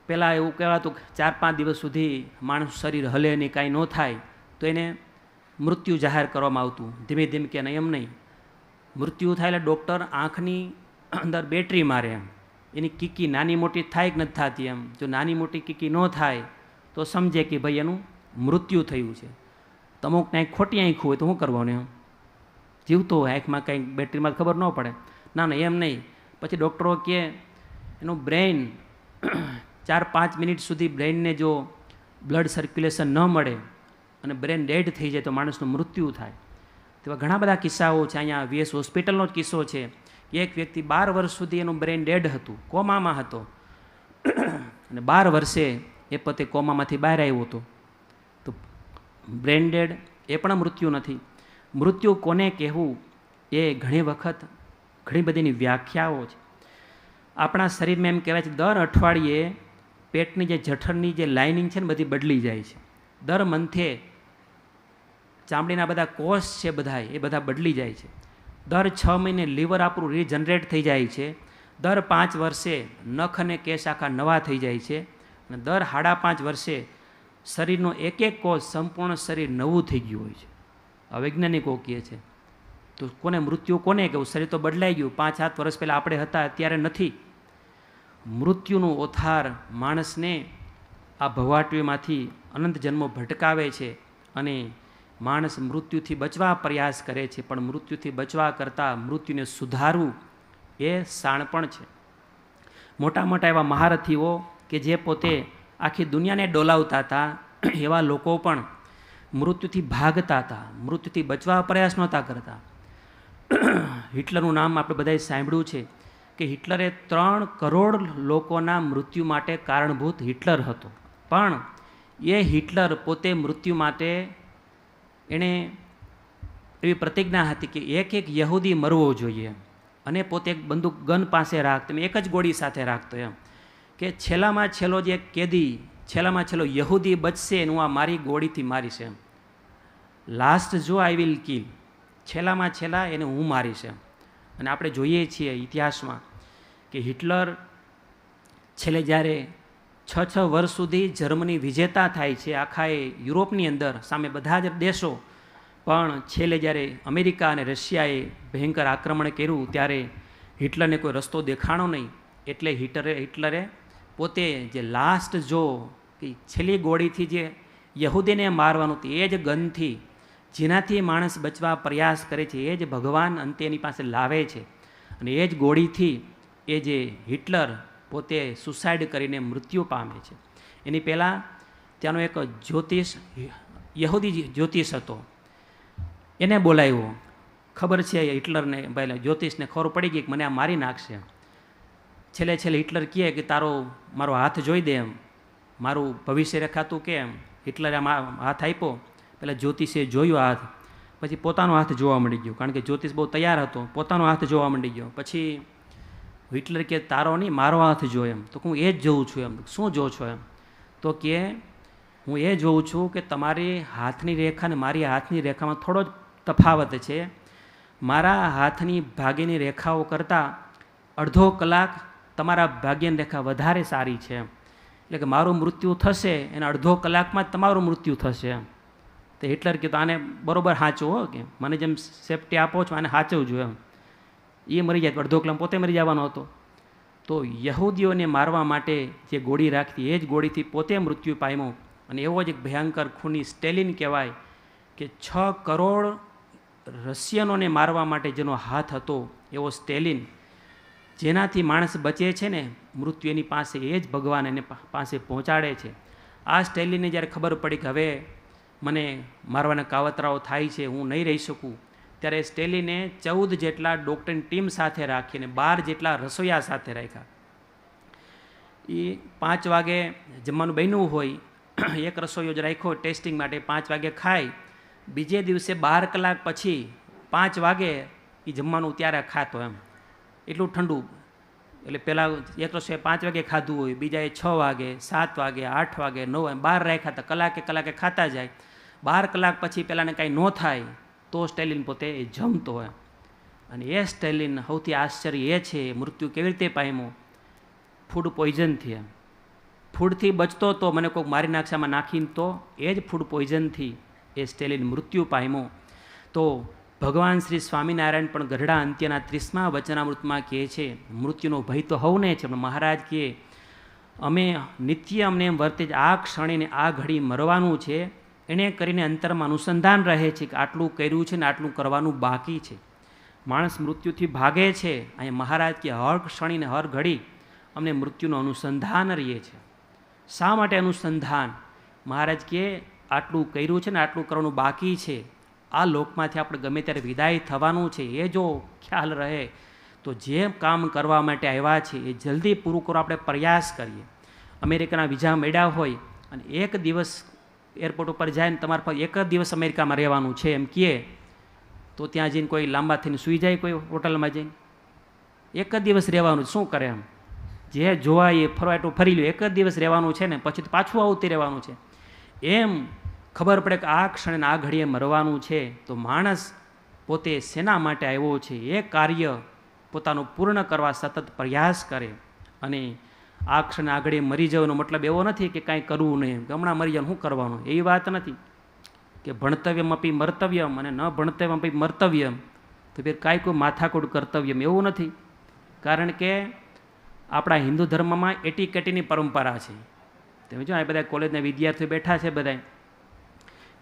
પહેલાં એવું કહેવાતું કે 4-5 દિવસ સુધી માણસ શરીર હલે નહીં, કાંઈ ન થાય તો એને મૃત્યુ જાહેર કરવામાં આવતું. ધીમે ધીમે કે નહીં, એમ નહીં. મૃત્યુ થાય એટલે ડૉક્ટર આંખની અંદર બેટરી મારે. એમ એની કીકી નાની મોટી થાય કે નથી થતી. એમ જો નાની મોટી કીકી ન થાય તો સમજે કે ભાઈ એનું મૃત્યુ થયું છે. તો અમુકને આંખ ખોટી આંખ હોય તો શું કરવાનું? એમ જીવતો હોય, આંખમાં કંઈક બેટરીમાં ખબર ન પડે. ના ના, એમ નહીં. પછી ડૉક્ટરો કહે એનું બ્રેઇન 4-5 મિનિટ સુધી બ્રેઇનને જો બ્લડ સર્ક્યુલેશન ન મળે અને બ્રેઇન ડેડ થઈ જાય તો માણસનું મૃત્યુ થાય. તેવા ઘણા બધા કિસ્સાઓ છે. અહીંયા VS હોસ્પિટલનો જ કિસ્સો છે. એક વ્યક્તિ 12 વર્ષ સુધી એનું બ્રેઇન ડેડ હતું, કોમામાં હતો. અને 12 વર્ષે એ પોતે કોમામાંથી બહાર આવ્યો હતો. તો બ્રેઇન ડેડ એ પણ મૃત્યુ નથી. મૃત્યુ કોને કહેવું એ ઘણી વખત ઘણી બધીની વ્યાખ્યાઓ છે. આપણા શરીરમાં એમ કહેવાય છે દર અઠવાડિયે પેટની જે જઠરની જે લાઇનિંગ છે ને બધી બદલી જાય છે. દર મંથે ચામડીના બધા કોષ છે એ બધા બદલી જાય છે. દર 6 મહિને લીવર આપણું રીજનરેટ થઈ જાય છે. દર 5 વર્ષે નખ અને કેશ આખા નવા થઈ જાય છે. અને દર 5.5 વર્ષે શરીરનો એક કોષ, સંપૂર્ણ શરીર નવું થઈ ગયું હોય છે. વૈજ્ઞાનિકો કહે છે. તો કોને મૃત્યુ કોને કહેવું? શરીર તો બદલાઈ ગયું. 5-7 વર્ષ પહેલાં આપણે હતા અત્યારે નથી. મૃત્યુનું ઓથાર માણસને આ ભવાટવીમાંથી અનંત જન્મો ભટકાવે છે અને માણસ મૃત્યુથી બચવા પ્રયાસ કરે છે, પણ મૃત્યુથી બચવા કરતાં મૃત્યુને સુધારવું એ શાણપણ છે. મોટા મોટા એવા મહારથીઓ કે જે પોતે આખી દુનિયાને ડોલાવતા હતા, એવા લોકો પણ મૃત્યુથી ભાગતા હતા, મૃત્યુથી બચવા પ્રયાસ નહોતા કરતા. હિટલરનું નામ આપણે બધાએ સાંભળ્યું છે કે હિટલરે 3 કરોડ લોકોના મૃત્યુ માટે કારણભૂત હિટલર હતો. પણ એ હિટલર પોતે મૃત્યુ માટે એણે એવી પ્રતિજ્ઞા હતી કે એક યહૂદી મરવો જોઈએ, અને પોતે એક બંદૂક ગન પાસે રાખતો, એક જ ગોળી સાથે રાખતો, એમ કે છેલ્લામાં છેલ્લો જે કેદી, છેલ્લામાં છેલ્લો યહૂદી બચશે એનું આ મારી ગોળીથી મારીશ, એમ લાસ્ટ જો આઈ વિલ કિલ, છેલ્લામાં છેલ્લા એને હું મારીશ એમ. અને આપણે જોઈએ છીએ ઇતિહાસમાં કે હિટલર છેલ્લે જ્યારે 6 વર્ષ સુધી જર્મની વિજેતા થાય છે આખા યુરોપની અંદર સામે બધા જ દેશો, પણ છેલ્લે જ્યારે અમેરિકા અને રશિયાએ ભયંકર આક્રમણ કર્યું ત્યારે હિટલરને કોઈ રસ્તો દેખાણો નહીં, એટલે હિટલરે પોતે જે લાસ્ટ જો કે છેલ્લી ગોળીથી જે યહૂદીને મારવાનું હતું એ જ ગનથી જેનાથી માણસ બચવા પ્રયાસ કરે છે એ જ ભગવાન અંતે એની પાસે લાવે છે, અને એ જ ગોળીથી એ જે હિટલર પોતે સુસાઇડ કરીને મૃત્યુ પામે છે. એની પહેલાં ત્યાંનો એક જ્યોતિષ, યહૂદી જ્યોતિષ હતો, એને બોલાવ્યો. ખબર છે હિટલરને, ભાઈ જ્યોતિષને ખબર પડી ગઈ કે મને આ મારી નાખશે. છેલ્લે હિટલર કહે કે મારો હાથ જોઈ દે, એમ મારું ભવિષ્ય રેખાતું કે એમ. હિટલરે હાથ આપ્યો, પેલા જ્યોતિષે જોયો હાથ, પછી પોતાનો હાથ જોવા મળી ગયો, કારણ કે જ્યોતિષ બહુ તૈયાર હતો, પોતાનો હાથ જોવા મળી ગયો. પછી હિટલર કે તારો નહીં મારો હાથ જો, એમ તો હું એ જ જોઉં છું. એમ શું જોઉં છો? એમ તો કે હું એ જોઉં છું કે તમારી હાથની રેખા અને મારી હાથની રેખામાં થોડો જ તફાવત છે. મારા હાથની ભાગ્યની રેખાઓ કરતાં અડધો કલાક તમારા ભાગ્યની રેખા વધારે સારી છે, એમ એટલે કે મારું મૃત્યુ થશે એને અડધો કલાકમાં જ તમારું મૃત્યુ થશે. એમ તો હિટલર કીધું આને બરાબર સાચું હો, કે મને જેમ સેફટી આપો છો આને સાચવજો. એમ એ મરી જાય અડધો કલાક પોતે મરી જવાનો હતો. તો યહૂદીઓને મારવા માટે જે ગોળી રાખતી એ જ ગોળીથી પોતે મૃત્યુ પામ્યો. અને એવો જ એક ભયંકર ખૂની સ્ટેલિન કહેવાય કે 6 કરોડ રશિયનોને મારવા માટે જેનો હાથ હતો એવો સ્ટેલિન, જેનાથી માણસ બચે છે ને મૃત્યુ એની પાસે, એ જ ભગવાન એને પાસે પહોંચાડે છે. આ સ્ટેલિનને જ્યારે ખબર પડી કે હવે મને મારવાના કાવતરાઓ થાય છે, હું નહીં રહી શકું, ત્યારે સ્ટેલિને 14 જેટલા ડૉક્ટરની ટીમ સાથે રાખીને 12 જેટલા રસોઈયા સાથે રાખ્યા. એ 5 વાગે જમવાનું બન્યું હોય, એક રસોઈયો જ રાખ્યો ટેસ્ટિંગ માટે, 5 વાગે ખાય, બીજે દિવસે 12 કલાક પછી 5 વાગે એ જમવાનું ત્યારે ખાતો, એમ એટલું ઠંડુ. એટલે પહેલાં એક રસોઈ 5 વાગે ખાધું હોય, બીજાએ 6 વાગે, 7 વાગે, 8 વાગે, 9 વાગે, 12 રાખ્યા હતા, કલાકે ખાતા જાય. 12 કલાક પછી પહેલાંને કાંઈ ન થાય તો સ્ટેલિન પોતે જમતો હોય. અને એ સ્ટેલિન સૌથી આશ્ચર્ય એ છે મૃત્યુ કેવી રીતે પામ્યો? ફૂડ પોઈઝનથી. એમ ફૂડથી બચતો તો મને કોઈક મારી નાખશામાં નાખીને, તો એ જ ફૂડ પોઈઝનથી એ સ્ટેલિન મૃત્યુ પામ્યો. તો ભગવાન શ્રી સ્વામિનારાયણ પણ ગઢડા અંત્યના 30મા વચનામૃતમાં કહે છે મૃત્યુનો ભય તો હવને છે, પણ મહારાજ કહે અમે નિત્ય અમને એમ વર્તે આ ક્ષણે આ ઘડી મરવાનું છે, એને કરીને અંતરમાં અનુસંધાન રહે છે કે આટલું કર્યું છે ને આટલું કરવાનું બાકી છે. માણસ મૃત્યુથી ભાગે છે, અહીંયા મહારાજ કે હર ક્ષણીને હર ઘડી અમને મૃત્યુનું અનુસંધાન રહીએ છે. શા માટે અનુસંધાન? મહારાજ કે આટલું કર્યું છે ને આટલું કરવાનું બાકી છે, આ લોકમાંથી આપણે ગમે ત્યારે વિદાય થવાનું છે, એ જો ખ્યાલ રહે તો જે કામ કરવા માટે આવ્યા છે એ જલ્દી પૂરું કરવા આપણે પ્રયાસ કરીએ. અમેરિકાના વિઝા મળ્યા હોય અને એક દિવસ એરપોર્ટ ઉપર જાય ને તમારે પાસે એક જ દિવસ અમેરિકામાં રહેવાનું છે એમ કહે, તો ત્યાં જઈને કોઈ લાંબા થઈને સૂઈ જાય કોઈ હોટલમાં જઈને? એક જ દિવસ રહેવાનું, શું કરે? એમ જે જોવાય એ ફરવા એટલું ફરી લો, એક જ દિવસ રહેવાનું છે ને પછી તો પાછું આવતી રહેવાનું છે. એમ ખબર પડે કે આ ક્ષણે આ ઘડીએ મરવાનું છે, તો માણસ પોતે શેના માટે આવ્યો છે એ કાર્ય પોતાનું પૂર્ણ કરવા સતત પ્રયાસ કરે. અને આ ક્ષણે આ ઘડીએ મરી જવાનો મતલબ એવો નથી કે કાંઈ કરવું નહીં, હમણાં મરી જવાનું શું કરવાનું, એવી વાત નથી. કે ભણતવ્યમ અપી મર્તવ્યમ અને ન ભણતવ્યમ અપી મર્તવ્યમ, તો ફેર કાંઈ કોઈ માથાકૂટ કર્તવ્યમ એવું નથી. કારણ કે આપણા હિન્દુ ધર્મમાં એટીકેટીની પરંપરા છે. તમે જો આ બધા કોલેજના વિદ્યાર્થીઓ બેઠા છે, બધા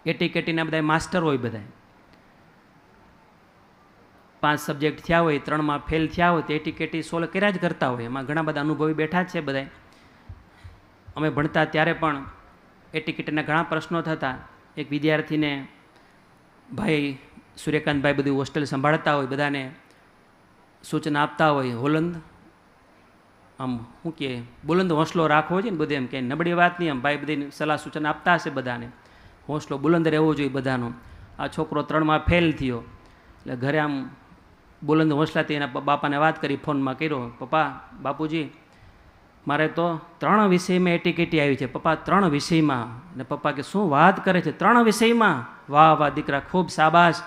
એટીકેટીના બધા માસ્ટર હોય, બધા 5 સબ્જેક્ટ થયા હોય, 3માં ફેલ થયા હોય તો એટીકેટી સોલ્વ કર્યા જ કરતા હોય. એમાં ઘણા બધા અનુભવી બેઠા જ છે બધા. અમે ભણતા ત્યારે પણ એટીકેટીના ઘણા પ્રશ્નો થતા. એક વિદ્યાર્થીને ભાઈ સૂર્યકાંતભાઈ બધું હોસ્ટેલ સંભાળતા હોય, બધાને સૂચના આપતા હોય, હોલંદ આમ શું કહે બુલંદ હોંસલો રાખવો છે ને બધે, એમ કે નબળી વાત નહીં, આમ ભાઈ બધી સલાહ સૂચન આપતા હશે બધાને, હોંસલો બુલંદ રહેવો જોઈએ બધાનો. આ છોકરો 3માં ફેલ થયો એટલે ઘરે આમ બુલંદ હોંસલાથી એના બાપાને વાત કરી, ફોનમાં કર્યો, પપ્પા બાપુજી મારે તો 3 વિષયમાં એટીકેટી આવી છે પપ્પા, 3 વિષયમાં. ને પપ્પા કે શું વાત કરે છે, 3 વિષયમાં? વાહ વાહ દીકરા, ખૂબ શાબાશ,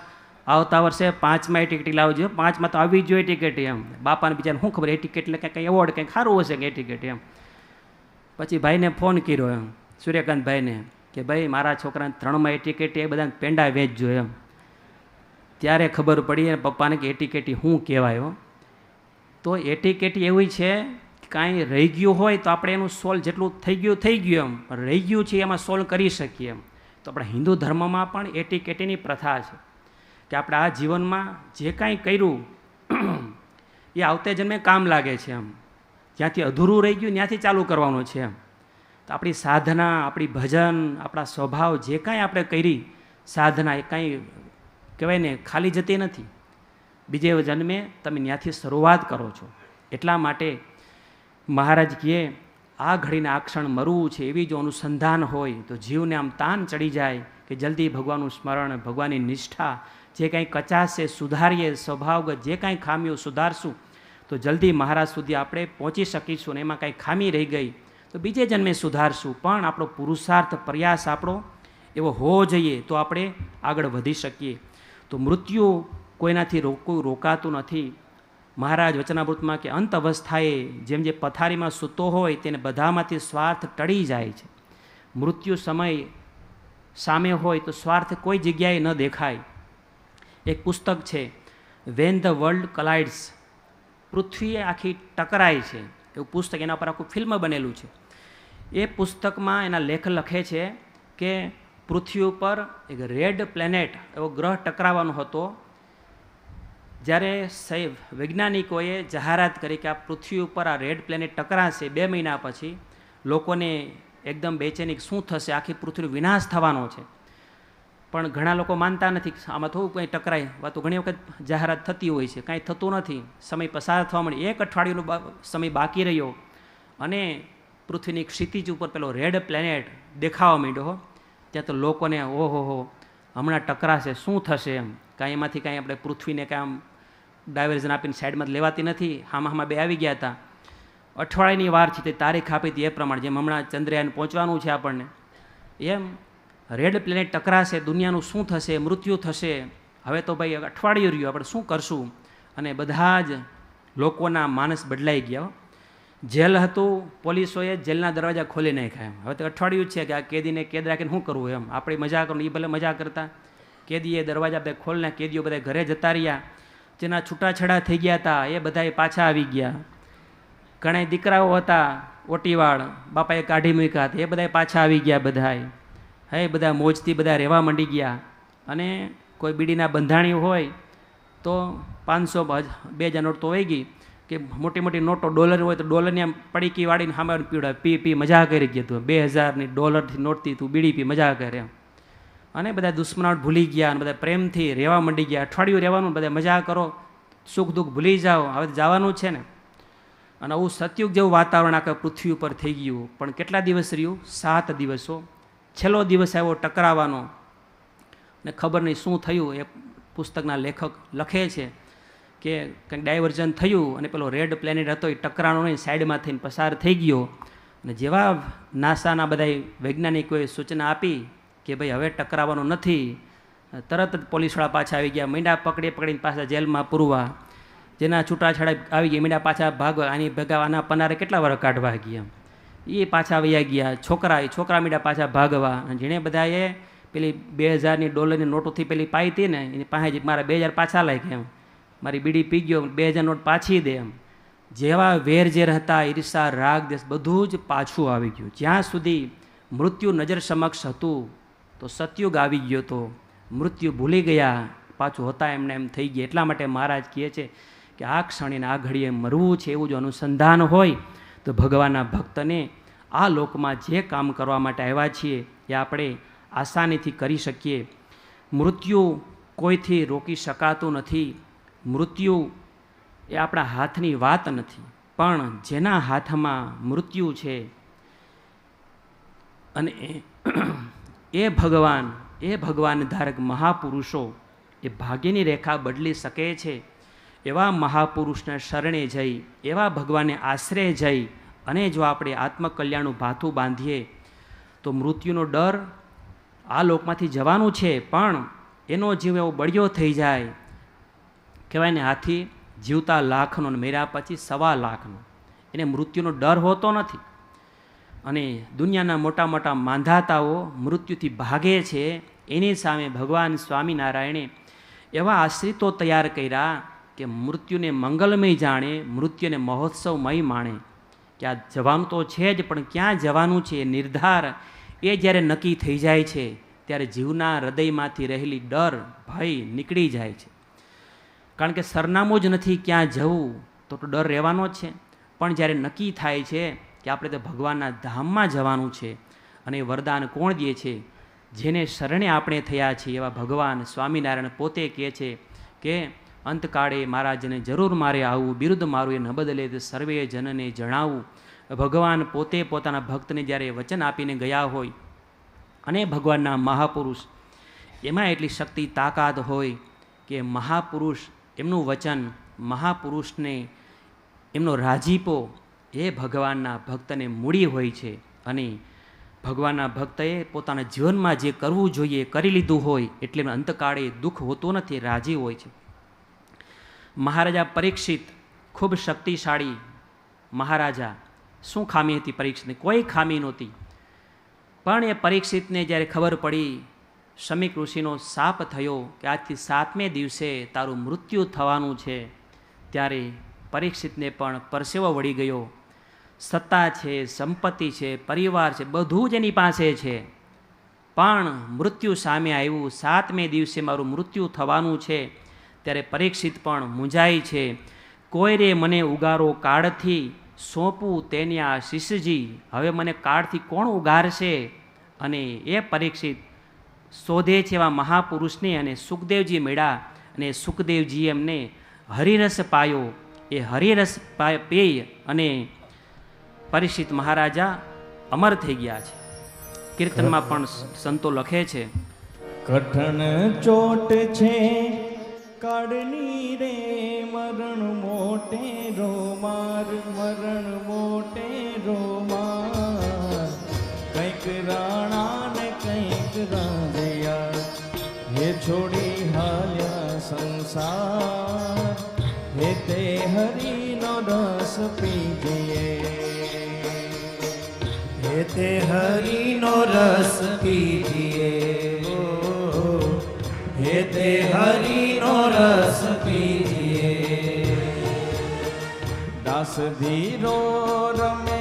આવતા વર્ષે 5માં એટીકેટી લાવજો, 5માં તો આવી જ જોઈએ એટીકેટી. એમ બાપાને બીજાને શું ખબર એટીકેટ એટલે કંઈ એવોર્ડ કંઈક સારું હશે કે એટીકેટી. એમ પછી ભાઈને ફોન કર્યો એમ સૂર્યકાંતભાઈને કે ભાઈ મારા છોકરાને 3માં એટીકેટી એ બધાને પેંડા વેચજો. એમ ત્યારે ખબર પડી પપ્પાને કે એટીકેટી શું કહેવાય. તો એટીકેટી એવી છે કાંઈ રહી ગયું હોય તો આપણે એનું સોલ્વ જેટલું થઈ ગયું એમ, પણ રહી ગયું છે એમાં સોલ્વ કરી શકીએ એમ. તો આપણા હિન્દુ ધર્મમાં પણ એટીકેટીની પ્રથા છે કે આપણે આ જીવનમાં જે કાંઈ કર્યું એ આવતે જન્મે કામ લાગે છે. એમ જ્યાંથી અધૂરું રહી ગયું ત્યાંથી ચાલુ કરવાનું છે. એમ તો આપણી સાધના, આપણી ભજન, આપણા સ્વભાવ જે કાંઈ આપણે કરી સાધના એ કાંઈ કહેવાય ને ખાલી જતી નથી. બીજે જન્મે તમે ત્યાંથી શરૂઆત કરો છો. એટલા માટે મહારાજ કહે આ ઘડીને આ ક્ષણ મરવું છે, એવી જો અનુસંધાન હોય તો જીવને આમ તાન ચડી જાય કે જલ્દી ભગવાનનું સ્મરણ, ભગવાનની નિષ્ઠા, જે કાંઈ કચાશ છે સુધારીએ, સ્વભાવગત જે કાંઈ ખામીઓ સુધારશું તો જલ્દી મહારાજ સુધી આપણે પહોંચી શકીશું. અને એમાં કાંઈ ખામી રહી ગઈ તો બીજે જન્મે સુધારશું. પણ આપણો પુરુષાર્થ, પ્રયાસ આપણો એવો હોવો જોઈએ તો આપણે આગળ વધી શકીએ. તો મૃત્યુ કોઈનાથી રોકાતું નથી. મહારાજ વચનામૃતમાં કે અંત અવસ્થાએ જેમ જે પથારીમાં સૂતો હોય તેને બધામાંથી સ્વાર્થ ટળી જાય છે. મૃત્યુ સમય સામે હોય તો સ્વાર્થ કોઈ જગ્યાએ ન દેખાય. એક પુસ્તક છે વેન ધ વર્લ્ડ કલાઇડ્સ, પૃથ્વી આખી ટકરાય છે એવું પુસ્તક, એના પર આખું ફિલ્મ બનેલું છે. એ પુસ્તકમાં એના લેખ લખે છે કે પૃથ્વી ઉપર એક રેડ પ્લેનેટ એવો ગ્રહ ટકરાવાનો હતો. જ્યારે વૈજ્ઞાનિકોએ જાહેરાત કરી કે આ પૃથ્વી ઉપર આ રેડ પ્લેનેટ ટકરાશે 2 મહિના પછી, લોકોને એકદમ બેચેની શું થશે, આખી પૃથ્વીનો વિનાશ થવાનો છે. પણ ઘણા લોકો માનતા નથી, આમાં થોડું કંઈ ટકરાય. વાતો ઘણી વખત જાહેરાત થતી હોય છે, કાંઈ થતું નથી. સમય પસાર થવા માંડ્યો, 1 અઠવાડિયાનો સમય બાકી રહ્યો અને પૃથ્વીની ક્ષિતિજ ઉપર પેલો રેડ પ્લેનેટ દેખાવા માંડ્યો. ત્યાં તો લોકોને ઓહો હમણાં ટકરાશે, શું થશે એમ. કાંઈ એમાંથી કાંઈ આપણે પૃથ્વીને કાંઈ આમ ડાયવર્ઝન આપીને સાઈડમાં લેવાતી નથી. હામાં 2 આવી ગયા હતા. અઠવાડિયાની વાર છે તે તારીખ આપી હતી એ પ્રમાણે, જેમ હમણાં ચંદ્રયાન પહોંચવાનું છે આપણને, એમ રેડ પ્લેનેટ ટકરાશે, દુનિયાનું શું થશે, મૃત્યુ થશે. હવે તો ભાઈ અઠવાડિયું રહ્યું, આપણે શું કરશું. અને બધા જ લોકોના માનસ બદલાઈ ગયા. જેલ હતું, પોલીસોએ જેલના દરવાજા ખોલી નાખ્યા. એમ હવે તો અઠવાડિયું જ છે કે આ કેદીને કેદ રાખીને શું કરવું. એમ આપણે મજા કરવું, એ ભલે મજા કરતા. કેદીએ દરવાજા બધા ખોલના, કેદીઓ બધા ઘરે જતા રહ્યા. જેના છૂટાછેડા થઈ ગયા હતા એ બધા પાછા આવી ગયા. ઘણા દીકરાઓ હતા ઓટીવાળ, બાપાએ કાઢી મૂક્યા હતા, એ બધા પાછા આવી ગયા. બધાય હે બધા મોજથી બધા રહેવા માંડી ગયા. અને કોઈ બીડીના બંધાણીઓ હોય તો 500 2000 નોટ તો વહી ગઈ, કે મોટી મોટી નોટો ડોલર હોય તો ડોલરની આમ પડીકી વાળીને સામે પીવડાવે, પી મજા કરી ગયા. તું 2000ની ડોલરથી નોટથી તું બીડી પી મજા કરે એમ. અને બધા દુશ્મનાટ ભૂલી ગયા અને બધા પ્રેમથી રહેવા માંડી ગયા. અઠવાડિયું રહેવાનું, બધા મજા કરો, સુખ દુઃખ ભૂલી જાઓ, હવે જવાનું છે ને. અને આવું સતયુગ જેવું વાતાવરણ આખા પૃથ્વી ઉપર થઈ ગયું. પણ કેટલા દિવસ રહ્યું? 7 દિવસો. છેલ્લો દિવસ આવ્યો ટકરાવાનો ને ખબર નહીં શું થયું. એ પુસ્તકના લેખક લખે છે કે કંઈક ડાયવર્ઝન થયું અને પેલો રેડ પ્લેનેટ હતો એ ટકરાનો નહીં, સાઈડમાં થઈને પસાર થઈ ગયો. અને જેવા નાસાના બધા વૈજ્ઞાનિકોએ સૂચના આપી કે ભાઈ હવે ટકરાવાનું નથી, તરત જ પોલીસવાળા પાછા આવી ગયા. મીંડા પકડીને પાછા જેલમાં પૂરવા. જેના છૂટાછેડા આવી ગયા મીંડા પાછા ભાગવા. આની ભેગા આના પનારે કેટલા વાર કાઢવા ગયા, એ પાછા વયા ગયા. છોકરા મીંડા પાછા ભાગવા. અને જેણે બધાએ પેલી 2000ની ડોલરની નોટોથી પેલી પાઈ હતી ને, એની પાસે મારા 2000 પાછા લાગ્યા. એમ મારી બીડી પી ગયો, 2000 નોટ પાછી દે. એમ જેવા વેર ઝેર હતા, ઈર્ષા, રાગ, દેશ બધું જ પાછું આવી ગયું. જ્યાં સુધી મૃત્યુ નજર સમક્ષ હતું તો સતયુગ આવી ગયો તો મૃત્યુ ભૂલી ગયા, પાછું હતા એમને એમ થઈ ગયા. એટલા માટે મહારાજ કહે છે કે આ ક્ષણે આ ઘડીએ મરવું છે, એવું જો અનુસંધાન હોય તો ભગવાનના ભક્તને આ લોકમાં જે કામ કરવા માટે આવ્યા છીએ એ આપણે આસાનીથી કરી શકીએ. મૃત્યુ કોઈથી રોકી શકાતું નથી. મૃત્યુ એ આપણા હાથની વાત નથી, પણ જેના હાથમાં મૃત્યુ છે અને એ ભગવાન ધારક મહાપુરુષો એ ભાગ્યની રેખા બદલી શકે છે. એવા મહાપુરુષને શરણે જઈ, એવા ભગવાનને આશરે જઈ અને જો આપણે આત્મકલ્યાણનું ભાથું બાંધીએ તો મૃત્યુનો ડર, આ લોકમાંથી જવાનું છે પણ એનો જીવ એવો બળિયો થઈ જાય, કહેવાય ને હાથી જીવતા લાખનો ને મેર્યા પછી 1.25 લાખનો, એને મૃત્યુનો ડર હોતો નથી. અને દુનિયાના મોટા મોટા માંધાતાઓ મૃત્યુથી ભાગે છે, એની સામે ભગવાન સ્વામિનારાયણે એવા આશ્રિતો તૈયાર કર્યા કે મૃત્યુને મંગલમય જાણે, મૃત્યુને મહોત્સવમય માણે. કે આ જવાનું તો છે જ, પણ ક્યાં જવાનું છે એ નિર્ધાર એ જ્યારે નક્કી થઈ જાય છે ત્યારે જીવના હૃદયમાંથી રહેલી ડર, ભય નીકળી જાય છે. કારણ કે સરનામું જ નથી ક્યાં જવું તો ડર રહેવાનો જ છે. પણ જ્યારે નક્કી થાય છે કે આપણે તો ભગવાનના ધામમાં જવાનું છે, અને વરદાન કોણ દે છે? જેને શરણે આપણે થયા છીએ એવા ભગવાન સ્વામિનારાયણ પોતે કહે છે કે અંતકાળે મહારાજને જરૂર મારે આવું, બિરુદ મારું એ ન બદલે તો સર્વે જનને જણાવું. ભગવાન પોતે પોતાના ભક્તને જ્યારે વચન આપીને ગયા હોય, અને ભગવાનના મહાપુરુષ એમાં એટલી શક્તિ તાકાત હોય કે મહાપુરુષ એમનું વચન, મહાપુરુષને એમનો રાજીપો એ ભગવાનના ભક્તને મૂડી હોય છે. અને ભગવાનના ભક્તએ પોતાના જીવનમાં જે કરવું જોઈએ કરી લીધું હોય એટલે અંતકાળે દુઃખ હોતું નથી, રાજી હોય છે. મહારાજા પરીક્ષિત ખૂબ શક્તિશાળી મહારાજા. શું ખામી હતી પરીક્ષિતને? કોઈ ખામી નહોતી. પણ એ પરીક્ષિતને જ્યારે ખબર પડી, શમીક ઋષિનો શાપ થયો કે આજથી 7મે દિવસે તારું મૃત્યુ થવાનું છે, ત્યારે પરીક્ષિતને પણ પરસેવો વળી ગયો. સત્તા છે, સંપત્તિ છે, પરિવાર છે, બધું જ એની પાસે છે, પણ મૃત્યુ સામે આવ્યું. 7મે દિવસે મારું મૃત્યુ થવાનું છે ત્યારે પરીક્ષિત પણ મૂંઝાય છે. કોઈ રે મને ઉગારો કાળથી, સોંપું તેને આ શિષ્યજી. હવે મને કાળથી કોણ ઉગારશે? અને એ પરીક્ષિત શોધે છે એવા મહાપુરુષને, અને સુખદેવજી મળ્યા, અને સુખદેવજી એમને હરિરસ પાયો. એ હરિરસ પેય અને પરીક્ષિત મહારાજા અમર થઈ ગયા છે. કીર્તનમાં પણ સંતો લખે છે, કઠણ ચોટ છે કાળની રે, મરણ મોટે રોમાર, મરણ મોટે રોમાર. કંઈક રાણા ને કંઈક રાંધ્યા, હે છોડી હાલ્યા સંસાર. હે તે હરિનો રસ પીજીએ, હે તે હરિનો રસ પીજીએ, હે તે હરિનો રસ પીજીએ. દાસ ધીરો રમે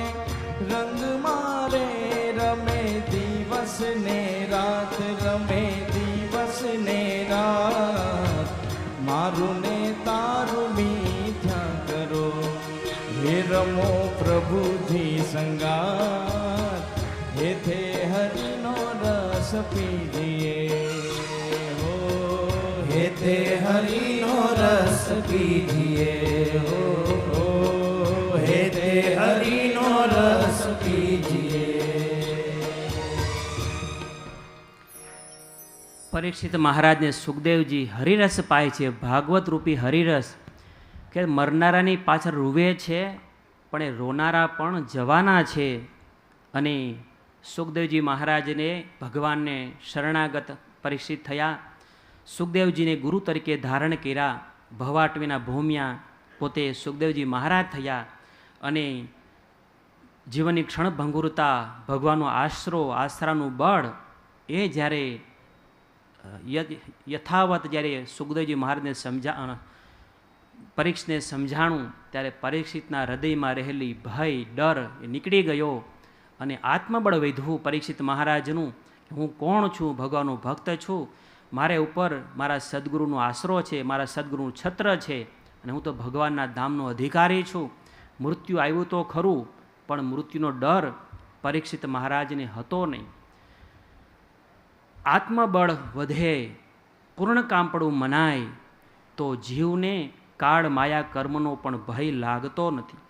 રંગ મારે, રમે દિવસ ને રાત, રમે દિવસ ને રાત. મારું ને તારું મીઠા કરો, હે રમો પ્રભુજી સંગાર. હે તે હરિનો રસ પીજીએ, હે તે હરિનો રસ પીજીએ, હે તે હરિનો રસ પીજીએ. પરીક્ષિત મહારાજને સુખદેવજી હરિરસ પાય છે, ભાગવત રૂપી હરિરસ. કે મરનારાની પાછળ રૂવે છે, પણ એ રોનારા પણ જવાના છે. અને સુખદેવજી મહારાજને ભગવાનને શરણાગત પરીક્ષિત થયા. સુખદેવજીને ગુરુ તરીકે ધારણ કર્યા. ભવાટવીના ભૂમ્યા પોતે સુખદેવજી મહારાજ થયા. અને જીવનની ક્ષણભંગુરતા, ભગવાનનો આશરો, આશરાનું બળ એ જ્યારે યથાવત જ્યારે સુખદેવજી મહારાજને પરીક્ષિતને સમજાણું ત્યારે પરીક્ષિતના હૃદયમાં રહેલી ભય ડર એ નીકળી ગયો અને આત્મબળ વધ્યું પરીક્ષિત મહારાજનું. હું કોણ છું? ભગવાનનો ભક્ત છું. મારે ઉપર મારા સદગુરુનો આશરો છે, મારા સદગુરુનું છત્ર છે અને હું તો ભગવાનના ધામનો અધિકારી છું. મૃત્યુ આવ્યું તો ખરું, પણ મૃત્યુનો ડર પરીક્ષિત મહારાજને હતો નહીં. આત્મબળ વધે, પૂર્ણ કામપડું મનાય તો જીવને કાળ માયા કર્મનો પણ ભય લાગતો નથી.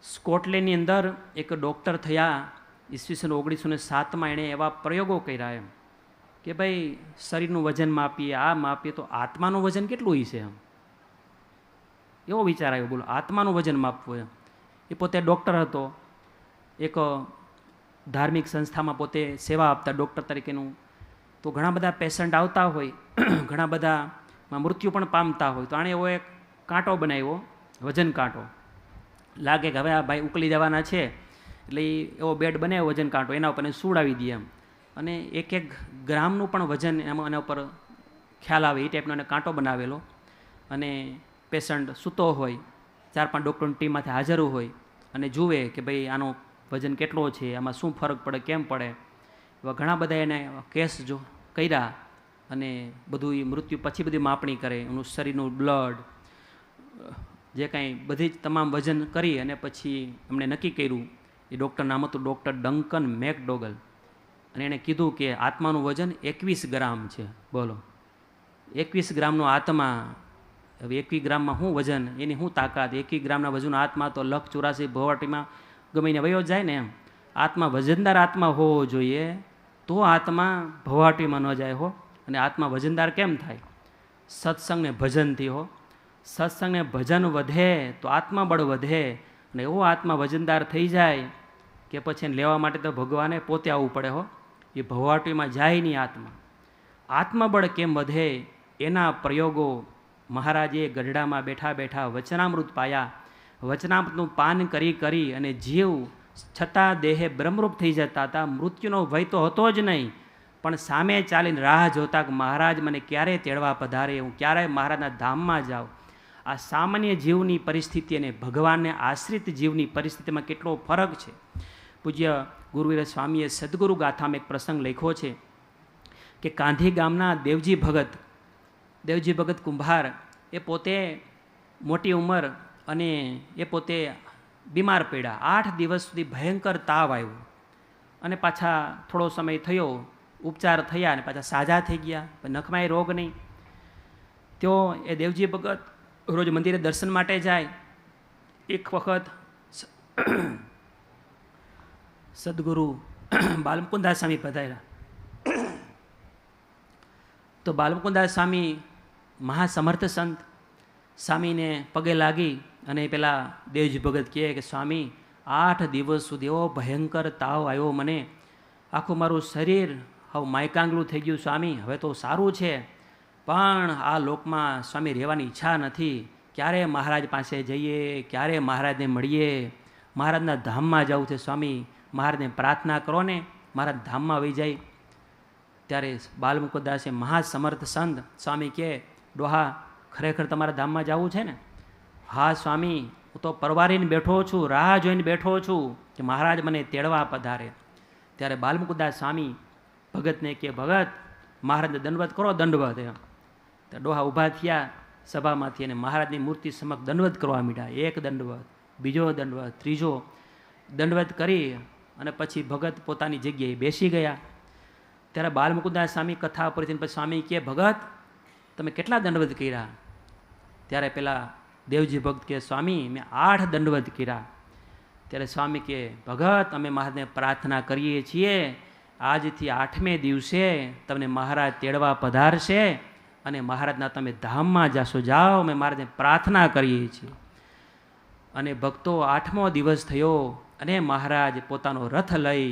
સ્કોટલેન્ડની અંદર એક ડૉક્ટર થયા ઈસવીસન 1907માં. એણે એવા પ્રયોગો કર્યા એમ કે ભાઈ શરીરનું વજન માપીએ, આ માપીએ તો આત્માનું વજન કેટલું હશે એમ. એવો વિચાર આવ્યો, બોલો આત્માનું વજન માપવું એમ. એ પોતે ડૉક્ટર હતો, એક ધાર્મિક સંસ્થામાં પોતે સેવા આપતા ડૉક્ટર તરીકેનું. તો ઘણા બધા પેશન્ટ આવતા હોય, ઘણા બધામાં મૃત્યુ પણ પામતા હોય. તો આણે એવો એક કાંટો બનાવ્યો, વજન કાંટો. લાગે કે હવે આ ભાઈ ઉકલી જવાના છે એટલે એવો બેડ બનાવ્યો વજન કાંટો, એના ઉપર સુડાવી દે એમ. અને એક એક ગ્રામનું પણ વજન એના ઉપર ખ્યાલ આવે એ ટાઈપનો એને કાંટો બનાવેલો. અને પેશન્ટ સૂતો હોય, 4-5 ડૉક્ટરની ટીમમાંથી હાજર હોય અને જુએ કે ભાઈ આનો વજન કેટલો છે, આમાં શું ફરક પડે, કેમ પડે. એવા ઘણા બધા એને કેસ જો કર્યા અને બધું એ મૃત્યુ પછી બધી માપણી કરે, એનું શરીરનું બ્લડ જે કાંઈ બધી જ તમામ વજન કરી અને પછી એમણે નક્કી કર્યું. એ ડૉક્ટર નામ હતું ડૉક્ટર ડંકન મેકડોગલ. અને એણે કીધું કે આત્માનું વજન 21 ગ્રામ છે. બોલો 21 ગ્રામનો આત્મા. હવે 21 ગ્રામમાં શું વજન, એની શું તાકાત? 21 ગ્રામના વજનનો આત્મા તો 184 ભવાટીમાં ગમીને વયો જાય ને એમ. આત્મા વજનદાર આત્મા હોવો જોઈએ તો આત્મા ભવાટીમાં ન જાય હો. અને આત્મા વજનદાર કેમ થાય? સત્સંગ ને ભજનથી હો. સત્સંગ ને ભજન વધે તો આત્મબળ વધે. અને એવો આત્મા વજનદાર થઈ જાય કે પછી એને લેવા માટે તો ભગવાને પોતે આવવું પડે હો. એ ભવાટીમાં જાય નહીં આત્મા. આત્મબળ કેમ વધે એના પ્રયોગો મહારાજે ગઢડામાં બેઠા બેઠા વચનામૃત પાયા. વચનામૃતનું પાન કરી કરી અને જીવ છતાં દેહે બ્રહ્મરૂપ થઈ જતા હતા. મૃત્યુનો ભય તો હતો જ નહીં, પણ સામે ચાલીને રાહ જોતા કે મહારાજ મને ક્યારે તેડવા પધારે, હું ક્યારે મહારાજના ધામમાં જાઉં. આ સામાન્ય જીવની પરિસ્થિતિ અને ભગવાનને આશ્રિત જીવની પરિસ્થિતિમાં કેટલો ફરક છે. પૂજ્ય ગુરુવીર સ્વામીએ સદગુરુ ગાથામાં એક પ્રસંગ લખ્યો છે કે કાંધી ગામના દેવજી ભગત કુંભાર એ પોતે મોટી ઉંમર અને એ પોતે બીમાર પડ્યા. 8 દિવસ સુધી ભયંકર તાવ આવ્યો અને પાછા થોડો સમય થયો, ઉપચાર થયા અને પાછા સાજા થઈ ગયા. નખમાં રોગ નહીં. તેઓ એ દેવજી ભગત રોજ મંદિરે દર્શન માટે જાય. એક વખત સદગુરુ બાલમુકુદાસ સ્વામી પધાર્યા. તો બાલમુકુદાસ સ્વામી મહાસમર્થ સંત, સ્વામીને પગે લાગી અને પેલા દેવજી ભગત કહે કે સ્વામી 8 દિવસ સુધી એવો ભયંકર તાવ આવ્યો મને, આખું મારું શરીર હવે માયકાંગલું થઈ ગયું સ્વામી, હવે તો સારું છે, પણ આ લોકમાં સ્વામી રહેવાની ઈચ્છા નથી. ક્યારે મહારાજ પાસે જઈએ, ક્યારે મહારાજને મળીએ, મહારાજના ધામમાં જવું છે સ્વામી, મહારાજને પ્રાર્થના કરો ને મહારાજ ધામમાં વહી જાય. ત્યારે બાલમુકુદાસે મહાસમર્થ સંત સ્વામી કહે, ડોહા ખરેખર તમારા ધામમાં જવું છે ને? હા સ્વામી, હું તો પરવારીને બેઠો છું, રાહ જોઈને બેઠો છું કે મહારાજ મને તેડવા પધારે. ત્યારે બાલમુકુદાસ સ્વામી ભગતને કહે, ભગત મહારાજને દંડવત કરો, દંડવત. એમ તો ડોહા ઊભા થયા સભામાંથી અને મહારાજની મૂર્તિ સમક્ષ દંડવત કરવા માંડ્યા. એક દંડવત, બીજો દંડવત, ત્રીજો દંડવત કરી અને પછી ભગત પોતાની જગ્યાએ બેસી ગયા. ત્યારે બાલમુકુદાસ સ્વામી કથા પરથી પછી સ્વામી કહે, ભગત તમે કેટલા દંડવત કર્યા? ત્યારે પેલા દેવજી ભક્ત કહે, સ્વામી મેં 8 દંડવત કર્યા. ત્યારે સ્વામી કહે, ભગત અમે મહારાજને પ્રાર્થના કરીએ છીએ, આજથી 8મે દિવસે તમને મહારાજ તેડવા પધારશે અને મહારાજના તમે ધામમાં જાશો, જાઓ, અમે મહારાજને પ્રાર્થના કરીએ છીએ. અને ભક્તો 8મો દિવસ થયો અને મહારાજ પોતાનો રથ લઈ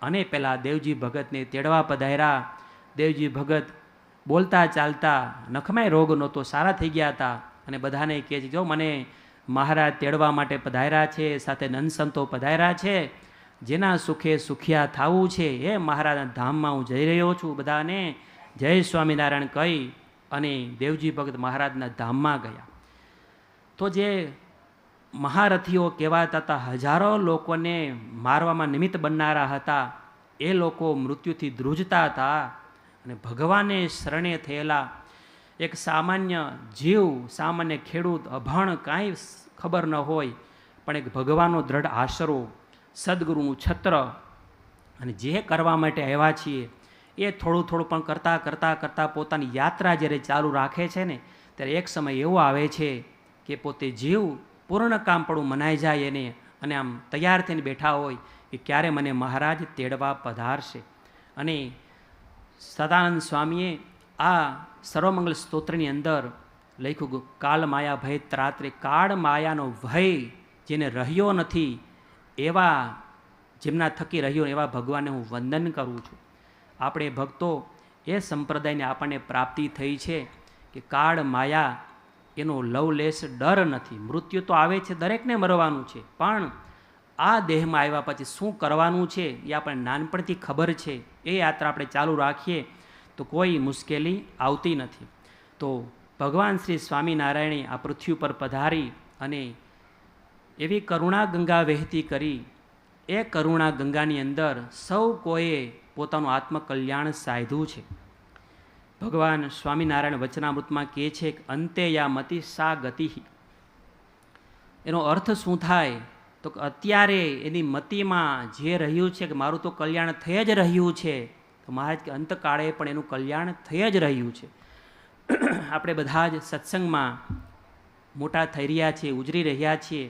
અને પેલા દેવજી ભગતને તેડવા પધાર્યા. દેવજી ભગત બોલતા ચાલતા, નખમાંય રોગ નહોતો, સારા થઈ ગયા હતા. અને બધાને કહે છે, જો મને મહારાજ તેડવા માટે પધાર્યા છે, સાથે નંદ સંતો પધાર્યા છે, જેના સુખે સુખિયા થવું છે એ મહારાજના ધામમાં હું જઈ રહ્યો છું. બધાને જય સ્વામિનારાયણ કહી અને દેવજી ભગત મહારાજના ધામમાં ગયા. તો જે મહારથીઓ કહેવાતા હતા, હજારો લોકોને મારવામાં નિમિત્ત બનનારા હતા, એ લોકો મૃત્યુથી ધ્રુજતા હતા અને ભગવાને શરણે થયેલા એક સામાન્ય જીવ, સામાન્ય ખેડૂત, અભણ, કાંઈ ખબર ન હોય, પણ એક ભગવાનનો દ્રઢ આશરો, સદગુરુનું છત્ર, અને જે કરવા માટે આવ્યા છીએ એ થોડું થોડું પણ કરતાં કરતાં કરતાં પોતાની યાત્રા જ્યારે ચાલુ રાખે છે ને, ત્યારે એક સમય એવો આવે છે કે પોતે જીવ પૂર્ણ કામ પડું મનાઈ જાય એને, અને આમ તૈયાર થઈને બેઠા હોય કે ક્યારે મને મહારાજ તેડવા પધારશે. અને સદાનંદ સ્વામીએ આ સર્વમંગલ સ્તોત્રની અંદર લખ્યું, કાળ માયા ભય ત્રાત્રે, કાળ માયાનો ભય જેને રહ્યો નથી એવા, જેમના થકી રહ્યો એવા ભગવાનને હું વંદન કરું છું. આપણે ભક્તો એ સંપ્રદાયને આપણને પ્રાપ્તિ થઈ છે કે કાળ માયા એનો લવલેશ ડર નથી. મૃત્યુ તો આવે છે, દરેકને મરવાનું છે, પણ આ દેહમાં આવ્યા પછી શું કરવાનું છે એ આપણને નાનપણથી ખબર છે. એ યાત્રા આપણે ચાલુ રાખીએ તો કોઈ મુશ્કેલી આવતી નથી. તો ભગવાન શ્રી સ્વામિનારાયણે આ પૃથ્વી પર પધારી અને એવી કરુણા ગંગા વહેતી કરી. એ કરુણા ગંગાની અંદર સૌ કોઈએ પોતાનું આત્મકલ્યાણ સાધ્યું છે. ભગવાન સ્વામિનારાયણ વચનામૃતમાં કહે છે કે અંતે યા મતિ સા ગતિ. એનો અર્થ શું થાય તો કે અત્યારે એની મતિમાં જે રહ્યું છે કે મારું તો કલ્યાણ થઈ જ રહ્યું છે, તો મહારાજ કે અંતકાળે પણ એનું કલ્યાણ થઈ જ રહ્યું છે. આપણે બધા જ સત્સંગમાં મોટા થઈ રહ્યા છીએ, ઉજરી રહ્યા છીએ,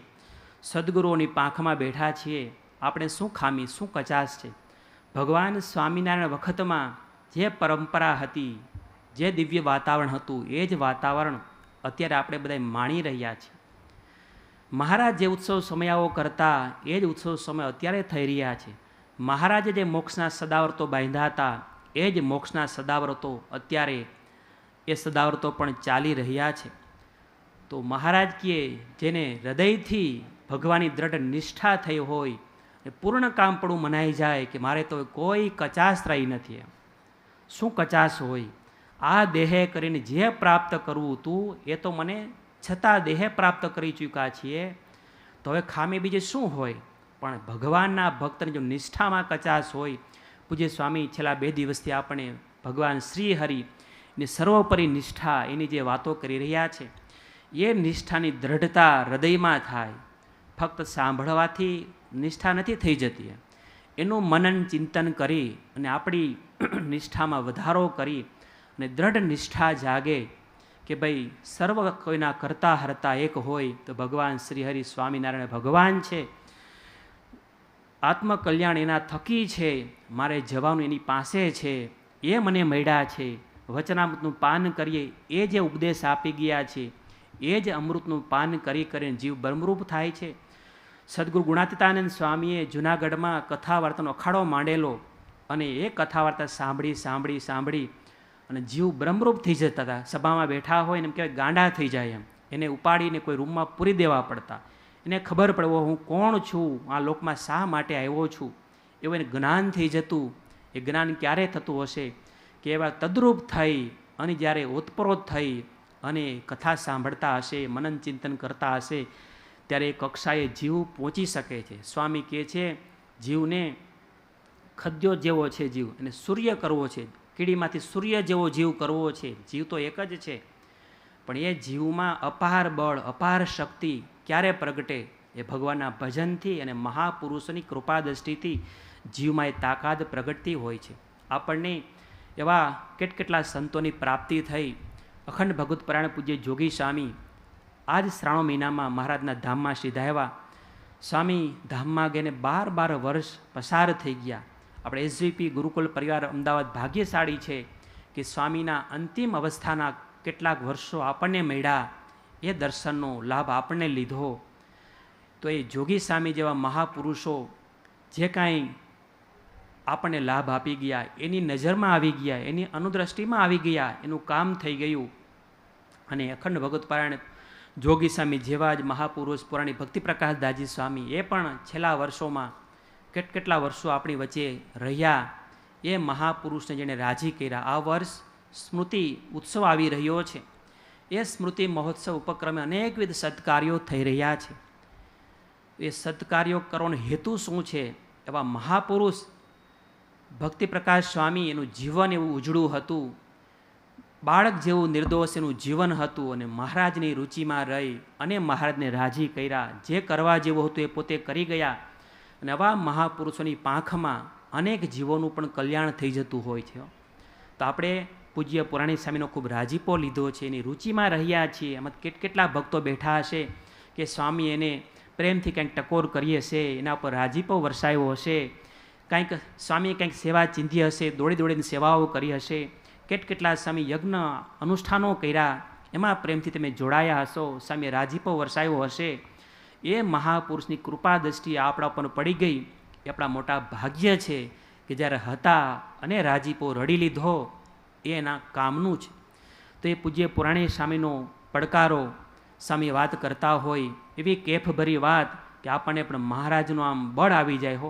સદગુરુઓની પાંખમાં બેઠા છીએ. આપણે શું ખામી, શું કચાશ છે? ભગવાન સ્વામિનારાયણ વખતમાં જે પરંપરા હતી, જે દિવ્ય વાતાવરણ હતું, એ જ વાતાવરણ અત્યારે આપણે બધા માણી રહ્યા છીએ. મહારાજ જે ઉત્સવ સમયાઓ કરતા એ જ ઉત્સવ સમય અત્યારે થઈ રહ્યા છે. મહારાજે જે મોક્ષના સદાવ્રતો બાંધ્યા હતા એ જ મોક્ષના સદાવ્રતો અત્યારે એ સદાવ્રતો પણ ચાલી રહ્યા છે. તો મહારાજ કહે, જેને હૃદયથી ભગવાનની દ્રઢ નિષ્ઠા થઈ હોય, પૂર્ણ કામ પડું મનાઈ જાય કે મારે તો કોઈ કચાશ રહી નથી. શું કચાશ હોય? આ દેહે કરીને જે પ્રાપ્ત કરવું હતું એ તો મને છતાં દેહે પ્રાપ્ત કરી ચૂક્યા છીએ, તો હવે ખામી બીજી શું હોય? પણ ભગવાનના ભક્તની જો નિષ્ઠામાં કચાશ હોય, પૂજ્ય સ્વામી છેલ્લા 2 દિવસથી આપણે ભગવાન શ્રી હરિની સર્વોપરી નિષ્ઠા એની જે વાતો કરી રહ્યા છે, એ નિષ્ઠાની દ્રઢતા હૃદયમાં થાય. ફક્ત સાંભળવાથી નિષ્ઠા નથી થઈ જતી. એનું મનન ચિંતન કરી અને આપણી નિષ્ઠામાં વધારો કરી અને દ્રઢ નિષ્ઠા જાગે કે ભાઈ સર્વ કોઈના કરતા હરતા એક હોય તો ભગવાન શ્રી હરિ સ્વામિનારાયણ ભગવાન છે. આત્મકલ્યાણ એના થકી છે, મારે જવાનું એની પાસે છે, એ મને મળ્યા છે. વચનામૃતનું પાન કરીએ એ જે ઉપદેશ આપી ગયા છે, એ જ અમૃતનું પાન કરી કરીને જીવ બ્રહ્મરૂપ થાય છે. સદગુરુ ગુણાતીતાનંદ સ્વામીએ જૂનાગઢમાં કથા વાર્તાનો અખાડો માંડેલો, અને એ કથા વાર્તા સાંભળી સાંભળી સાંભળી અને જીવ બ્રહ્મરૂપ થઈ જતા હતા. સભામાં બેઠા હોય ને એમ કહેવાય ગાંડા થઈ જાય એમ. એને ઉપાડીને કોઈ રૂમમાં પૂરી દેવા પડતા. એને ખબર પડવો હું કોણ છું, આ લોકમાં શા માટે આવ્યો છું, એવું એને જ્ઞાન થઈ જતું. એ જ્ઞાન ક્યારે થતું હશે કે એવા તદ્રૂપ થઈ અને જ્યારે ઓતપ્રોત થઈ અને કથા સાંભળતા હશે, મનન ચિંતન કરતા હશે, ત્યારે એ કક્ષાએ જીવ પહોંચી શકે છે. સ્વામી કહે છે, જીવને ખદ્યો જેવો છે જીવ, અને સૂર્ય કરવો છે, કીડીમાંથી સૂર્ય જેવો જીવ કરવો છે. જીવ તો એક જ છે, પણ એ જીવમાં અપાર બળ, અપાર શક્તિ ક્યારે પ્રગટે? એ ભગવાનના ભજનથી અને મહાપુરુષોની કૃપા દ્રષ્ટિથી જીવમાં એ તાકાત પ્રગટતી હોય છે. આપણને એવા કેટલા સંતોની પ્રાપ્તિ થઈ. અખંડ ભગવત પરાયણ પૂજ્ય જોગી સ્વામી આજ શ્રાવણ મહિનામાં મહારાજના ધામમાં સીધાવ્યા. સ્વામી ધામમાં ગઈને 12 વર્ષ પસાર થઈ ગયા. આપણે એસવીપી ગુરુકુલ પરિવાર અમદાવાદ ભાગ્યશાળી છે કે સ્વામીના અંતિમ અવસ્થાના કેટલાક વર્ષો આપણને મળ્યા, એ દર્શનનો લાભ આપણને લીધો. તો એ જોગી સ્વામી જેવા મહાપુરુષો જે કાંઈ આપણને લાભ આપી ગયા, એની નજરમાં આવી ગયા, એની અનુદ્રષ્ટિમાં આવી ગયા, એનું કામ થઈ ગયું. અને અખંડ ભગવત પારાયણ જોગી સ્વામી જેવા જ મહાપુરુષ પુરાણી ભક્તિ પ્રકાશ દાજી સ્વામી, એ પણ છેલ્લા વર્ષોમાં કેટલા વર્ષો આપણી વચ્ચે રહ્યા. એ મહાપુરુષને જેણે રાજી કર્યા. આ વર્ષ સ્મૃતિ ઉત્સવ આવી રહ્યો છે. એ સ્મૃતિ મહોત્સવ ઉપક્રમે અનેકવિધ સત્કાર્યો થઈ રહ્યા છે. એ સત્કાર્યો કરવાનો હેતુ શું છે? એવા મહાપુરુષ ભક્તિ પ્રકાશ સ્વામી, એનું જીવન એવું ઉજળું હતું, બાળક જેવું નિર્દોષ એનું જીવન હતું, અને મહારાજની રુચિમાં રહી અને મહારાજને રાજી કર્યા. જે કરવા જેવું હતું એ પોતે કરી ગયા. અને આવા મહાપુરુષોની પાંખમાં અનેક જીવોનું પણ કલ્યાણ થઈ જતું હોય છે. તો આપણે પૂજ્ય પુરાણી સ્વામીનો ખૂબ રાજીપો લીધો છે, એની રુચિમાં રહ્યા છીએ. એમાં કેટલા ભક્તો બેઠા હશે કે સ્વામી એને પ્રેમથી કંઈક ટકોર કરી હશે, એના ઉપર રાજીપો વરસાયો હશે, કંઈક સ્વામીએ કંઈક સેવા ચીંધી હશે, દોડી દોડીને સેવાઓ કરી હશે, કેટલા સ્વામી યજ્ઞ અનુષ્ઠાનો કર્યા, એમાં પ્રેમથી તમે જોડાયા હશો, સ્વામીએ રાજીપો વરસાયો હશે. એ મહાપુરુષની કૃપા દ્રષ્ટિ આપણા પર પડી ગઈ. એ આપણા મોટા ભાગ્ય છે કે જ્યારે હતા અને રાજીપો રડી લીધો, એ એના કામનું છે. તો એ પૂજ્ય પુરાણી સ્વામીનો પડકારો સ્વામી વાત કરતા હોય, એવી કેફભરી વાત કે આપણને પણ મહારાજનું આમ બળ આવી જાય. હો,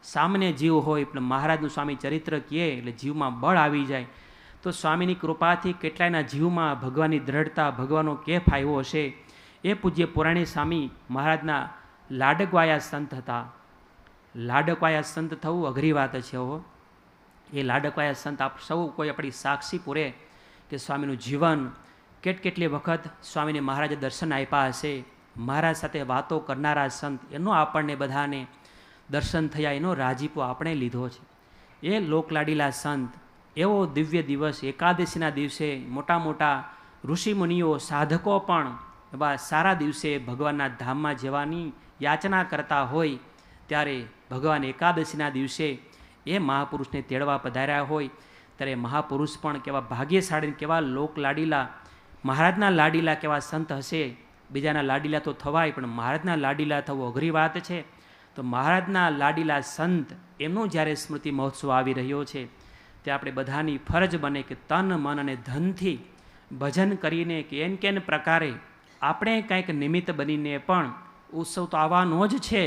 સામાન્ય જીવ હોય પણ મહારાજનું સ્વામી ચરિત્ર કહે એટલે જીવમાં બળ આવી જાય. તો સ્વામીની કૃપાથી કેટલાયના જીવમાં ભગવાનની દ્રઢતા, ભગવાનનો કેફ આવ્યો હશે. એ પૂજ્ય પુરાણી સ્વામી મહારાજના લાડકવાયા સંત હતા. લાડકવાયા સંત થવું અઘરી વાત છે. હો, એ લાડકવાયા સંત આપ સૌ કોઈ આપણી સાક્ષી પૂરે કે સ્વામીનું જીવન, કેટલી વખત સ્વામીને મહારાજે દર્શન આપ્યા હશે, મહારાજ સાથે વાતો કરનારા સંત, એનો આપણને બધાને દર્શન થયા, એનો રાજીપો આપણે લીધો છે. એ લોકલાડીલા સંત, એવો દિવ્ય દિવસ, એકાદશીના દિવસે મોટા મોટા ઋષિમુનિઓ, સાધકો પણ એવા સારા દિવસે ભગવાનના ધામમાં જવાની યાચના કરતા હોય, ત્યારે ભગવાન એકાદશીના દિવસે એ મહાપુરુષને તેડવા પધાર્યા હોય, ત્યારે મહાપુરુષ પણ કેવા ભાગ્યશાળી, કેવા લોક લાડીલા, મહારાજના લાડીલા કેવા સંત હશે. બીજાના લાડીલા તો થવાય, પણ મહારાજના લાડીલા થવું અઘરી વાત છે. તો મહારાજના લાડીલા સંત, એમનું જ્યારે સ્મૃતિ મહોત્સવ આવી રહ્યો છે, તે આપણે બધાની ફરજ બને કે તન, મન અને ધનથી ભજન કરીને કે કેન પ્રકારે આપણે કંઈક નિમિત્ત બનીને પણ, ઉત્સવ તો આવવાનો જ છે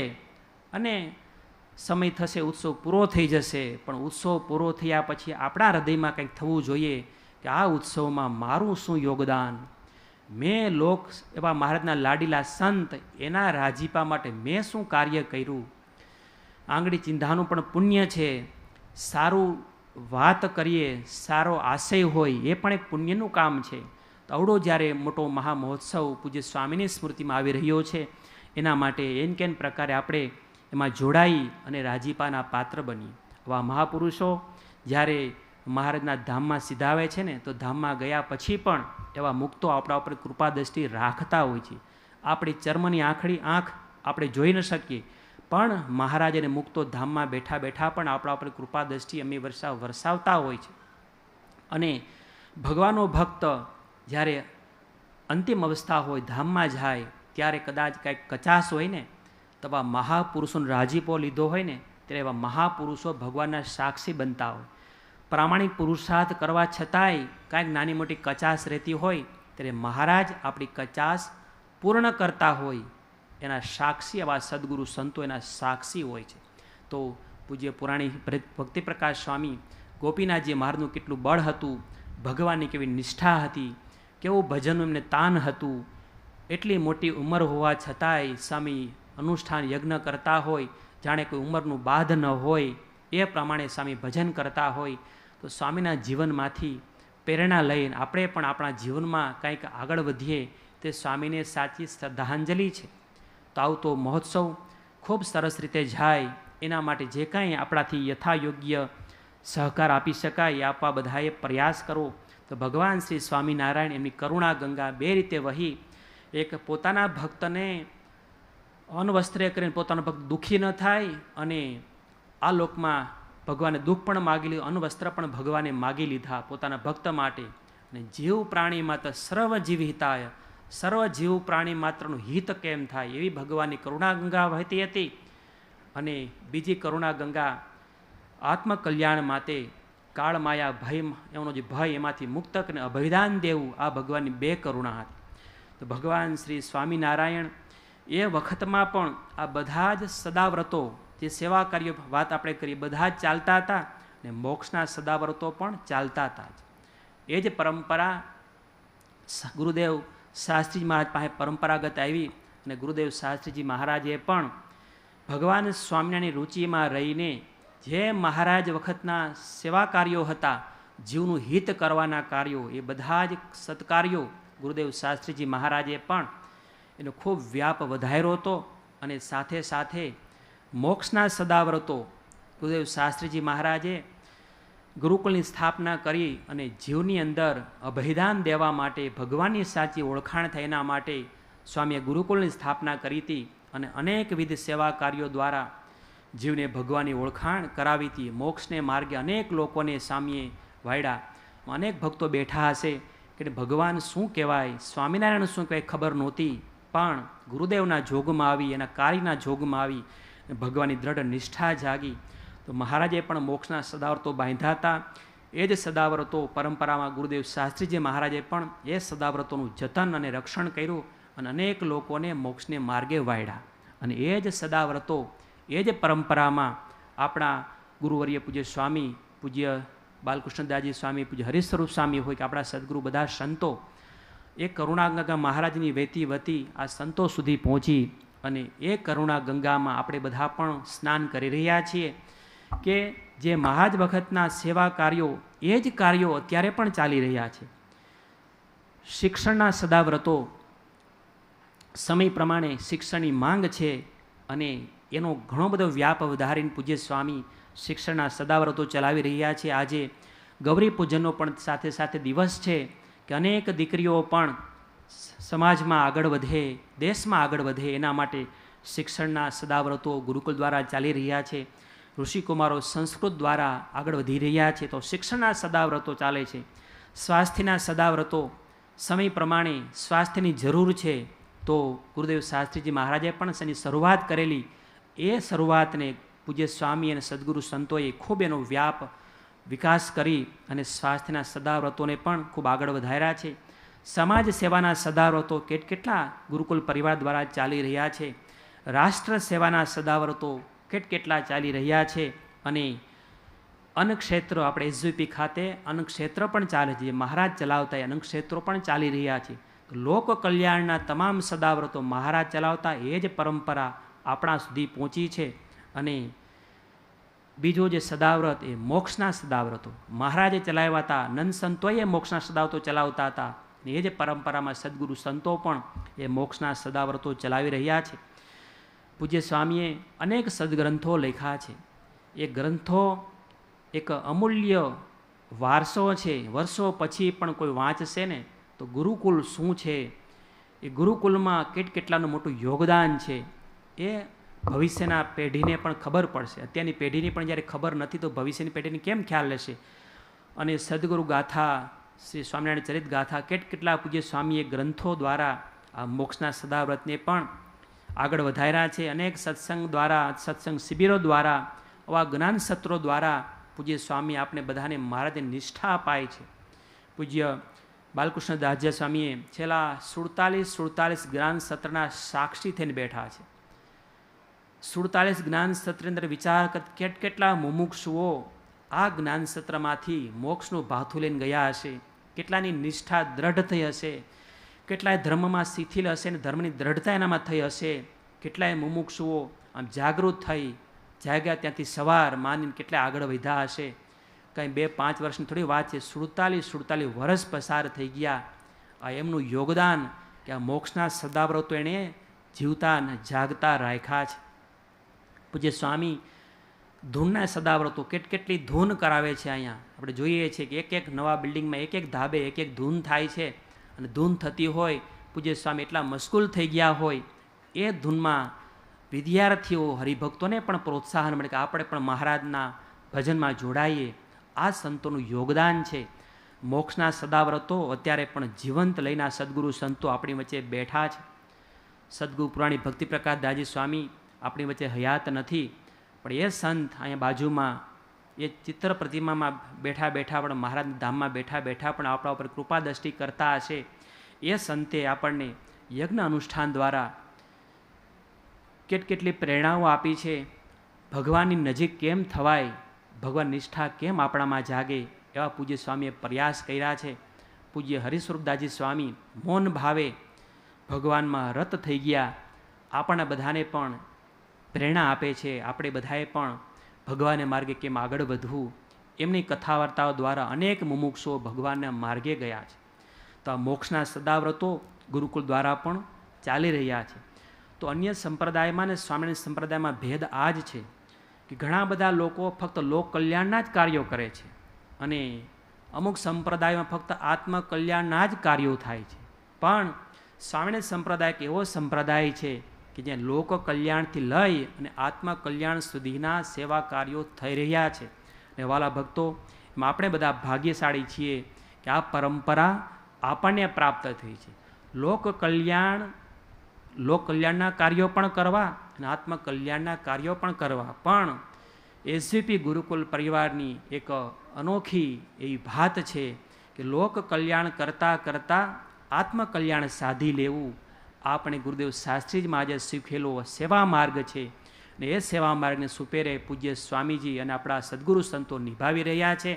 અને સમય થશે, ઉત્સવ પૂરો થઈ જશે, પણ ઉત્સવ પૂરો થયા પછી આપણા હૃદયમાં કંઈક થવું જોઈએ કે આ ઉત્સવમાં મારું શું યોગદાન, મેં લોક એવા મહારાજના લાડીલા સંત, એના રાજીપા માટે મેં શું કાર્ય કર્યું. આંગળી ચિંધાનું પણ પુણ્ય છે. સારું વાત કરીએ, સારો આશય હોય, એ પણ એક પુણ્યનું કામ છે. તો અવડો જ્યારે મોટો મહામહોત્સવ પૂજ્ય સ્વામીની સ્મૃતિમાં આવી રહ્યો છે, એના માટે કેન પ્રકારે આપણે એમાં જોડાઈ અને રાજીપાના પાત્ર બની. આવા મહાપુરુષો જ્યારે મહારાજના ધામમાં સિધાવે છે ને, તો ધામમાં ગયા પછી પણ એવા મુક્તો આપણા ઉપર કૃપા દ્રષ્ટિ રાખતા હોય છે. આપણી ચર્મની આંખ આપણે જોઈ ન શકીએ, પણ મહારાજ અને મુક્તો ધામમાં બેઠા બેઠા પણ આપણા ઉપર કૃપા દ્રષ્ટિ અમે વરસાવતા હોય છે. અને ભગવાનનો ભક્ત જ્યારે અંતિમ અવસ્થા હોય, ધામમાં જાય, ત્યારે કદાચ કાંઈક કચાશ હોય ને, તો આવા મહાપુરુષોનો રાજીપો લીધો હોય ને, ત્યારે એવા મહાપુરુષો ભગવાનના સાક્ષી બનતા હોય. પ્રામાણિક પુરુષાર્થ કરવા છતાંય કાંઈક નાની મોટી કચાશ રહેતી હોય, ત્યારે મહારાજ આપણી કચાશ પૂર્ણ કરતા હોય, એના સાક્ષી એવા સદગુરુ સંતો એના સાક્ષી હોય છે. તો પૂજ્ય પુરાણી ભક્તિ પ્રકાશ સ્વામી, ગોપીનાથજી મહારાજનું કેટલું બળ હતું, ભગવાનની કેવી નિષ્ઠા હતી, કેવું ભજનનું એમને તાન હતું. એટલી મોટી ઉંમર હોવા છતાંય સ્વામી અનુષ્ઠાન યજ્ઞ કરતા હોય, જાણે કોઈ ઉંમરનું બાધ ન હોય, એ પ્રમાણે સ્વામી ભજન કરતા હોય. તો સ્વામીના જીવનમાંથી પ્રેરણા લઈને આપણે પણ આપણા જીવનમાં કંઈક આગળ વધીએ, તે સ્વામીને સાચી શ્રદ્ધાંજલિ છે. તો આવતો મહોત્સવ ખૂબ સરસ રીતે જાય, એના માટે જે કાંઈ આપણાથી યથાયોગ્ય સહકાર આપી શકાય એ આપવા બધાએ પ્રયાસ કરવો. તો ભગવાન શ્રી સ્વામિનારાયણ એમની કરુણા ગંગા બે રીતે વહી, એક પોતાના ભક્તને અનવસ્ત્રે કરીને પોતાનો ભક્ત દુઃખી ન થાય, અને આ લોકમાં ભગવાને દુઃખ પણ માગી લીધું, અનવસ્ત્ર પણ ભગવાને માગી લીધા પોતાના ભક્ત માટે. અને જીવ પ્રાણી માત્ર સર્વ જીવ હિતાય, સર્વ જીવ પ્રાણી માત્રનું હિત કેમ થાય, એવી ભગવાનની કરુણા ગંગા વહેતી હતી. અને બીજી કરુણા ગંગા આત્મકલ્યાણ માટે, કાળ માયા ભય, એમનો જે ભય, એમાંથી મુક્તક અને અભયદાન દેવું, આ ભગવાનની બે કરુણા હતી. તો ભગવાન શ્રી સ્વામિનારાયણ એ વખતમાં પણ આ બધા જ સદાવ્રતો, જે સેવા કાર્ય વાત આપણે કરી, બધા જ ચાલતા હતા, અને મોક્ષના સદાવ્રતો પણ ચાલતા હતા. એ જ પરંપરા ગુરુદેવ શાસ્ત્રીજી મહારાજ પાસે પરંપરાગત આવી અને ગુરુદેવ શાસ્ત્રીજી મહારાજે પણ ભગવાન સ્વામિનારાયણની રુચિમાં રહીને જે મહારાજ વખતના સેવા કાર્યો હતા, જીવનું હિત કરવાના કાર્યો, એ બધા જ સત્કાર્યો ગુરુદેવ શાસ્ત્રીજી મહારાજે પણ એનો ખૂબ વ્યાપ વધાર્યો હતો. અને સાથે સાથે મોક્ષના સદાવ્રતો ગુરુદેવ શાસ્ત્રીજી મહારાજે ગુરુકુલની સ્થાપના કરી અને જીવની અંદર અભયદાન દેવા માટે, ભગવાનની સાચી ઓળખાણ થાય એના માટે સ્વામીએ ગુરુકુલની સ્થાપના કરી હતી અને અનેકવિધ સેવા કાર્યો દ્વારા જીવને ભગવાનની ઓળખાણ કરાવી હતી. મોક્ષને માર્ગે અનેક લોકોને સ્વામીએ વાળ્યા. અનેક ભક્તો બેઠા હશે કે ભગવાન શું કહેવાય, સ્વામિનારાયણ શું કહેવાય ખબર નહોતી, પણ ગુરુદેવના જોગમાં આવી, એના કાર્યના જોગમાં આવી ભગવાનની દ્રઢ નિષ્ઠા જાગી. તો મહારાજે પણ મોક્ષના સદાવ્રતો બાંધ્યા હતા. એ જ સદાવ્રતો પરંપરામાં ગુરુદેવ શાસ્ત્રીજી મહારાજે પણ એ સદાવ્રતોનું જતન અને રક્ષણ કર્યું અને અનેક લોકોને મોક્ષને માર્ગે વાળ્યા. અને એ જ સદાવ્રતો, એ જ પરંપરામાં આપણા ગુરુવર્ય પૂજ્ય સ્વામી, પૂજ્ય બાલકૃષ્ણદાસજી સ્વામી, પૂજ્ય હરિસ્વરૂપ સ્વામી હોય કે આપણા સદગુરુ બધા સંતો, એ કરુણાગંગા મહારાજની વહેતી વતી આ સંતો સુધી પહોંચી અને એ કરુણા ગંગામાં આપણે બધા પણ સ્નાન કરી રહ્યા છીએ કે જે મહાજ વખતના સેવા કાર્યો, એ જ કાર્યો અત્યારે પણ ચાલી રહ્યા છે. શિક્ષણના સદાવ્રતો, સમય પ્રમાણે શિક્ષણની માંગ છે અને એનો ઘણો બધો વ્યાપ વધારીને પૂજ્ય સ્વામી શિક્ષણના સદાવ્રતો ચલાવી રહ્યા છે. આજે ગૌરી પૂજનનો પણ સાથે સાથે દિવસ છે કે અનેક દીકરીઓ પણ સમાજમાં આગળ વધે, દેશમાં આગળ વધે, એના માટે શિક્ષણના સદાવ્રતો ગુરુકુલ દ્વારા ચાલી રહ્યા છે. ઋષિકુમારો સંસ્કૃત દ્વારા આગળ વધી રહ્યા છે. તો શિક્ષણના સદાવ્રતો ચાલે છે. સ્વાસ્થ્યના સદાવ્રતો, સમય પ્રમાણે સ્વાસ્થ્યની જરૂર છે તો ગુરુદેવ શાસ્ત્રીજી મહારાજે પણ એની શરૂઆત કરેલી. એ શરૂઆતને પૂજ્ય સ્વામી અને સદગુરુ સંતોએ ખૂબ એનો વ્યાપ વિકાસ કરી અને સ્વાસ્થ્યના સદાવ્રતોને પણ ખૂબ આગળ વધાર્યા છે. સમાજ સેવાના સદાવ્રતો કેટલા ગુરુકુલ પરિવાર દ્વારા ચાલી રહ્યા છે. રાષ્ટ્ર સેવાના સદાવ્રતો કેટલા ચાલી રહ્યા છે. અને અન્નક્ષેત્ર, આપણે એસજીપી ખાતે અન્નક્ષેત્ર પણ ચાલે છે, મહારાજ ચલાવતા એ અન્નક્ષેત્રો પણ ચાલી રહ્યા છે. લોક કલ્યાણના તમામ સદાવ્રતો મહારાજ ચલાવતા એ જ પરંપરા આપણા સુધી પહોંચી છે. અને બીજો જે સદાવ્રત એ મોક્ષના સદાવ્રતો મહારાજે ચલાવ્યા હતા, નંદ સંતોએ મોક્ષના સદાવ્રતો ચલાવતા હતા. એ જ પરંપરામાં સદગુરુ સંતો પણ એ મોક્ષના સદાવ્રતો ચલાવી રહ્યા છે. પૂજ્ય સ્વામીએ અનેક સદગ્રંથો લખ્યા છે. એ ગ્રંથો એક અમૂલ્ય વારસો છે. વર્ષો પછી પણ કોઈ વાંચશે ને તો ગુરુકુલ શું છે, એ ગુરુકુલમાં કેટલાનું મોટું યોગદાન છે, એ ભવિષ્યના પેઢીને પણ ખબર પડશે. અત્યારની પેઢીની પણ જ્યારે ખબર નથી તો ભવિષ્યની પેઢીને કેમ ખ્યાલ લેશે. અને સદગુરુ ગાથા, શ્રી સ્વામિનારાયણ ચરિત ગાથા, કેટલા પૂજ્ય સ્વામીએ ગ્રંથો દ્વારા આ મોક્ષના સદાવ્રતને પણ આગળ વધાર્યા છે. અનેક સત્સંગ દ્વારા, સત્સંગ શિબિરો દ્વારા, આવા જ્ઞાન સત્રો દ્વારા પૂજ્ય સ્વામી આપણે બધાને મહારાજે નિષ્ઠા અપાય છે. પૂજ્ય બાલકૃષ્ણદાસજી સ્વામીએ છેલ્લા 47 જ્ઞાન સત્રના સાક્ષી થઈને બેઠા છે. 47 જ્ઞાન સત્રની અંદર વિચાર કેટલા મુમુક્ષુઓ આ જ્ઞાન સત્રમાંથી મોક્ષનું ભાથું લઈને ગયા હશે, કેટલાની નિષ્ઠા દ્રઢ થઈ હશે, કેટલાય ધર્મમાં શિથિલ હશે અને ધર્મની દ્રઢતા એનામાં થઈ હશે. કેટલાય મુમુક્ષુઓ આમ જાગૃત થઈ જાગ્યા, ત્યાંથી સવાર માનીને કેટલા આગળ વધ્યા હશે. કંઈ 2-5 વર્ષની થોડી વાત છે, 47 વર્ષ પસાર થઈ ગયા. આ એમનું યોગદાન કે આ મોક્ષના સદાવ્રતો એણે જીવતા અને જાગતા રાખ્યા છે. પૂજ્ય સ્વામી ધૂનના સદાવ્રતો કેટલી ધૂન કરાવે છે. અહીંયા આપણે જોઈએ છીએ કે એક નવા બિલ્ડિંગમાં એક ધાબે એક ધૂન થાય છે. અને ધૂન થતી હોય, પૂજ્ય સ્વામી એટલા મશગુલ થઈ ગયા હોય, એ ધૂનમાં વિદ્યાર્થીઓ, હરિભક્તોને પણ પ્રોત્સાહન મળે કે આપણે પણ મહારાજના ભજનમાં જોડાઈએ. આ સંતોનું યોગદાન છે. મોક્ષના સદાવ્રતો અત્યારે પણ જીવંત લઈને આ સદગુરુ સંતો આપણી વચ્ચે બેઠા છે. સદગુરુ પુરાણી ભક્તિ પ્રકાશ દાસજી સ્વામી આપણી વચ્ચે હયાત નથી, પણ એ સંત અહીંયા બાજુમાં એ ચિત્ર પ્રતિમામાં બેઠા પણ મહારાજના ધામમાં બેઠા પણ આપણા ઉપર કૃપા દ્રષ્ટિ કરતા હશે. એ સંતે આપણને યજ્ઞ અનુષ્ઠાન દ્વારા કેટલી પ્રેરણાઓ આપી છે. ભગવાનની નજીક કેમ થવાય, ભગવાન નિષ્ઠા કેમ આપણામાં જાગે, એવા પૂજ્ય સ્વામીએ પ્રયાસ કર્યા છે. પૂજ્ય હરિસ્વરૂપદાસજી સ્વામી મૌન ભાવે ભગવાનમાં રત થઈ ગયા. આપણને બધાને પણ પ્રેરણા આપે છે. આપણે બધાએ પણ ભગવાનને માર્ગે કેમ આગળ વધવું, એમની કથા વાર્તાઓ દ્વારા અનેક મુમુક્ષુઓ ભગવાનના માર્ગે ગયા છે. તો આ મોક્ષના સદાવ્રતો ગુરુકુળ દ્વારા પણ ચાલી રહ્યા છે. તો અન્ય સંપ્રદાયમાં અને સ્વામિનારાયણ સંપ્રદાયમાં ભેદ આ જ છે કે ઘણા બધા લોકો ફક્ત લોક કલ્યાણના જ કાર્યો કરે છે અને અમુક સંપ્રદાયમાં ફક્ત આત્મકલ્યાણના જ કાર્યો થાય છે. પણ સ્વામિનારાયણ સંપ્રદાય એક એવો સંપ્રદાય છે કે જ્યાં લોક કલ્યાણથી લઈ અને આત્મકલ્યાણ સુધીના સેવા કાર્યો થઈ રહ્યા છે. અને વાલા ભક્તો, એમાં આપણે બધા ભાગ્યશાળી છીએ કે આ પરંપરા આપણને પ્રાપ્ત થઈ છે. લોક કલ્યાણના કાર્યો પણ કરવા અને આત્મકલ્યાણના કાર્યો પણ કરવા. પણ એસવીપી ગુરુકુલ પરિવારની એક અનોખી એવી વાત છે કે લોક કલ્યાણ કરતાં કરતાં આત્મકલ્યાણ સાધી લેવું. આપણે ગુરુદેવ શાસ્ત્રીજી મહારાજે શીખેલો સેવા માર્ગ છે અને એ સેવા માર્ગને સુપેરે પૂજ્ય સ્વામીજી અને આપણા સદગુરુ સંતો નિભાવી રહ્યા છે.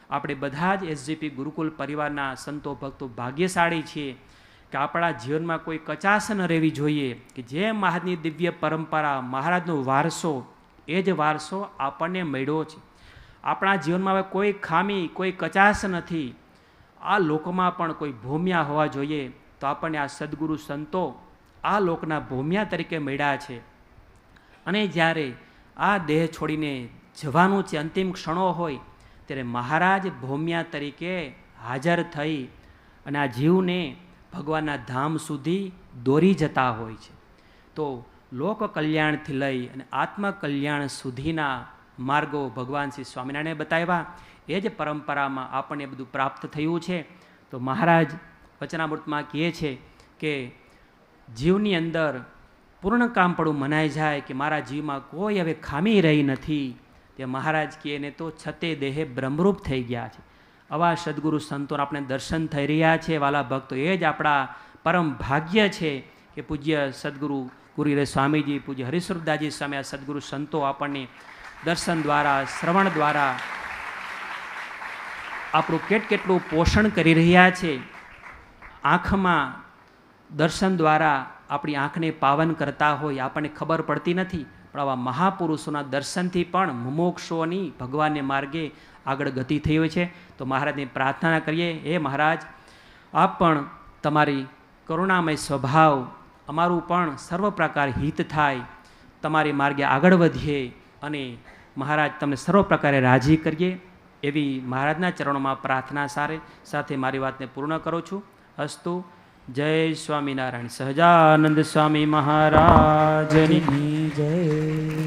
આપણે બધા જ એસજીપી ગુરુકુલ પરિવારના સંતો ભક્તો ભાગ્યશાળી છીએ કે આપણા જીવનમાં કોઈ કચાશ ન રહેવી જોઈએ કે જે મહારાજની દિવ્ય પરંપરા, મહારાજનો વારસો, એ જ વારસો આપણને મળ્યો છે. આપણા જીવનમાં હવે કોઈ ખામી, કોઈ કચાશ નથી. આ લોકમાં પણ કોઈ ભૂમ્યા હોવા જોઈએ. તો આપણને આ સદગુરુ સંતો આ લોકના ભૂમ્યા તરીકે મળ્યા છે. અને જ્યારે આ દેહ છોડીને જવાનું છે, અંતિમ ક્ષણો હોય, ત્યારે મહારાજ ભૂમ્યા તરીકે હાજર થઈ અને આ જીવને ભગવાનના ધામ સુધી દોરી જતા હોય છે. તો લોક કલ્યાણથી લઈ અને આત્મકલ્યાણ સુધીના માર્ગો ભગવાન શ્રી સ્વામિનારાયણે બતાવ્યા. એ જ પરંપરામાં આપણને બધું પ્રાપ્ત થયું છે. તો મહારાજ વચનામૃતમાં કહે છે કે જીવની અંદર પૂર્ણ કામપણું મનાઈ જાય કે મારા જીવમાં કોઈ હવે ખામી રહી નથી. તે મહારાજ કહે ને તો છતે દેહે બ્રહ્મરૂપ થઈ ગયા છે. આવા સદગુરુ સંતોના આપણે દર્શન થઈ રહ્યા છે. વાલા ભક્તો, એ જ આપણા પરમ ભાગ્ય છે કે પૂજ્ય સદગુરુ ગુરુરે સ્વામીજી, પૂજ્ય હરિસ્વરૂપદાસજી સ્વામી, આ સદગુરુ સંતો આપણને દર્શન દ્વારા, શ્રવણ દ્વારા આપણું કેટલું પોષણ કરી રહ્યા છે. આંખમાં દર્શન દ્વારા આપણી આંખને પાવન કરતા હોય આપણને ખબર પડતી નથી. પણ આવા મહાપુરુષોના દર્શનથી પણ મુમોક્ષોની ભગવાનને માર્ગે આગળ ગતિ થઈ હોય છે. તો મહારાજની પ્રાર્થના કરીએ, હે મહારાજ, આપ પણ તમારી કરુણામય સ્વભાવ, અમારું પણ સર્વ પ્રકાર હિત થાય, તમારી માર્ગે આગળ વધીએ અને મહારાજ તમને સર્વ પ્રકારે રાજી કરીએ, એવી મહારાજના ચરણોમાં પ્રાર્થના સાથે મારી વાતને પૂર્ણ કરું છું. અસ્તુ. જય સ્વામિનારાયણ. સહજાનંદ સ્વામી મહારાજની જય.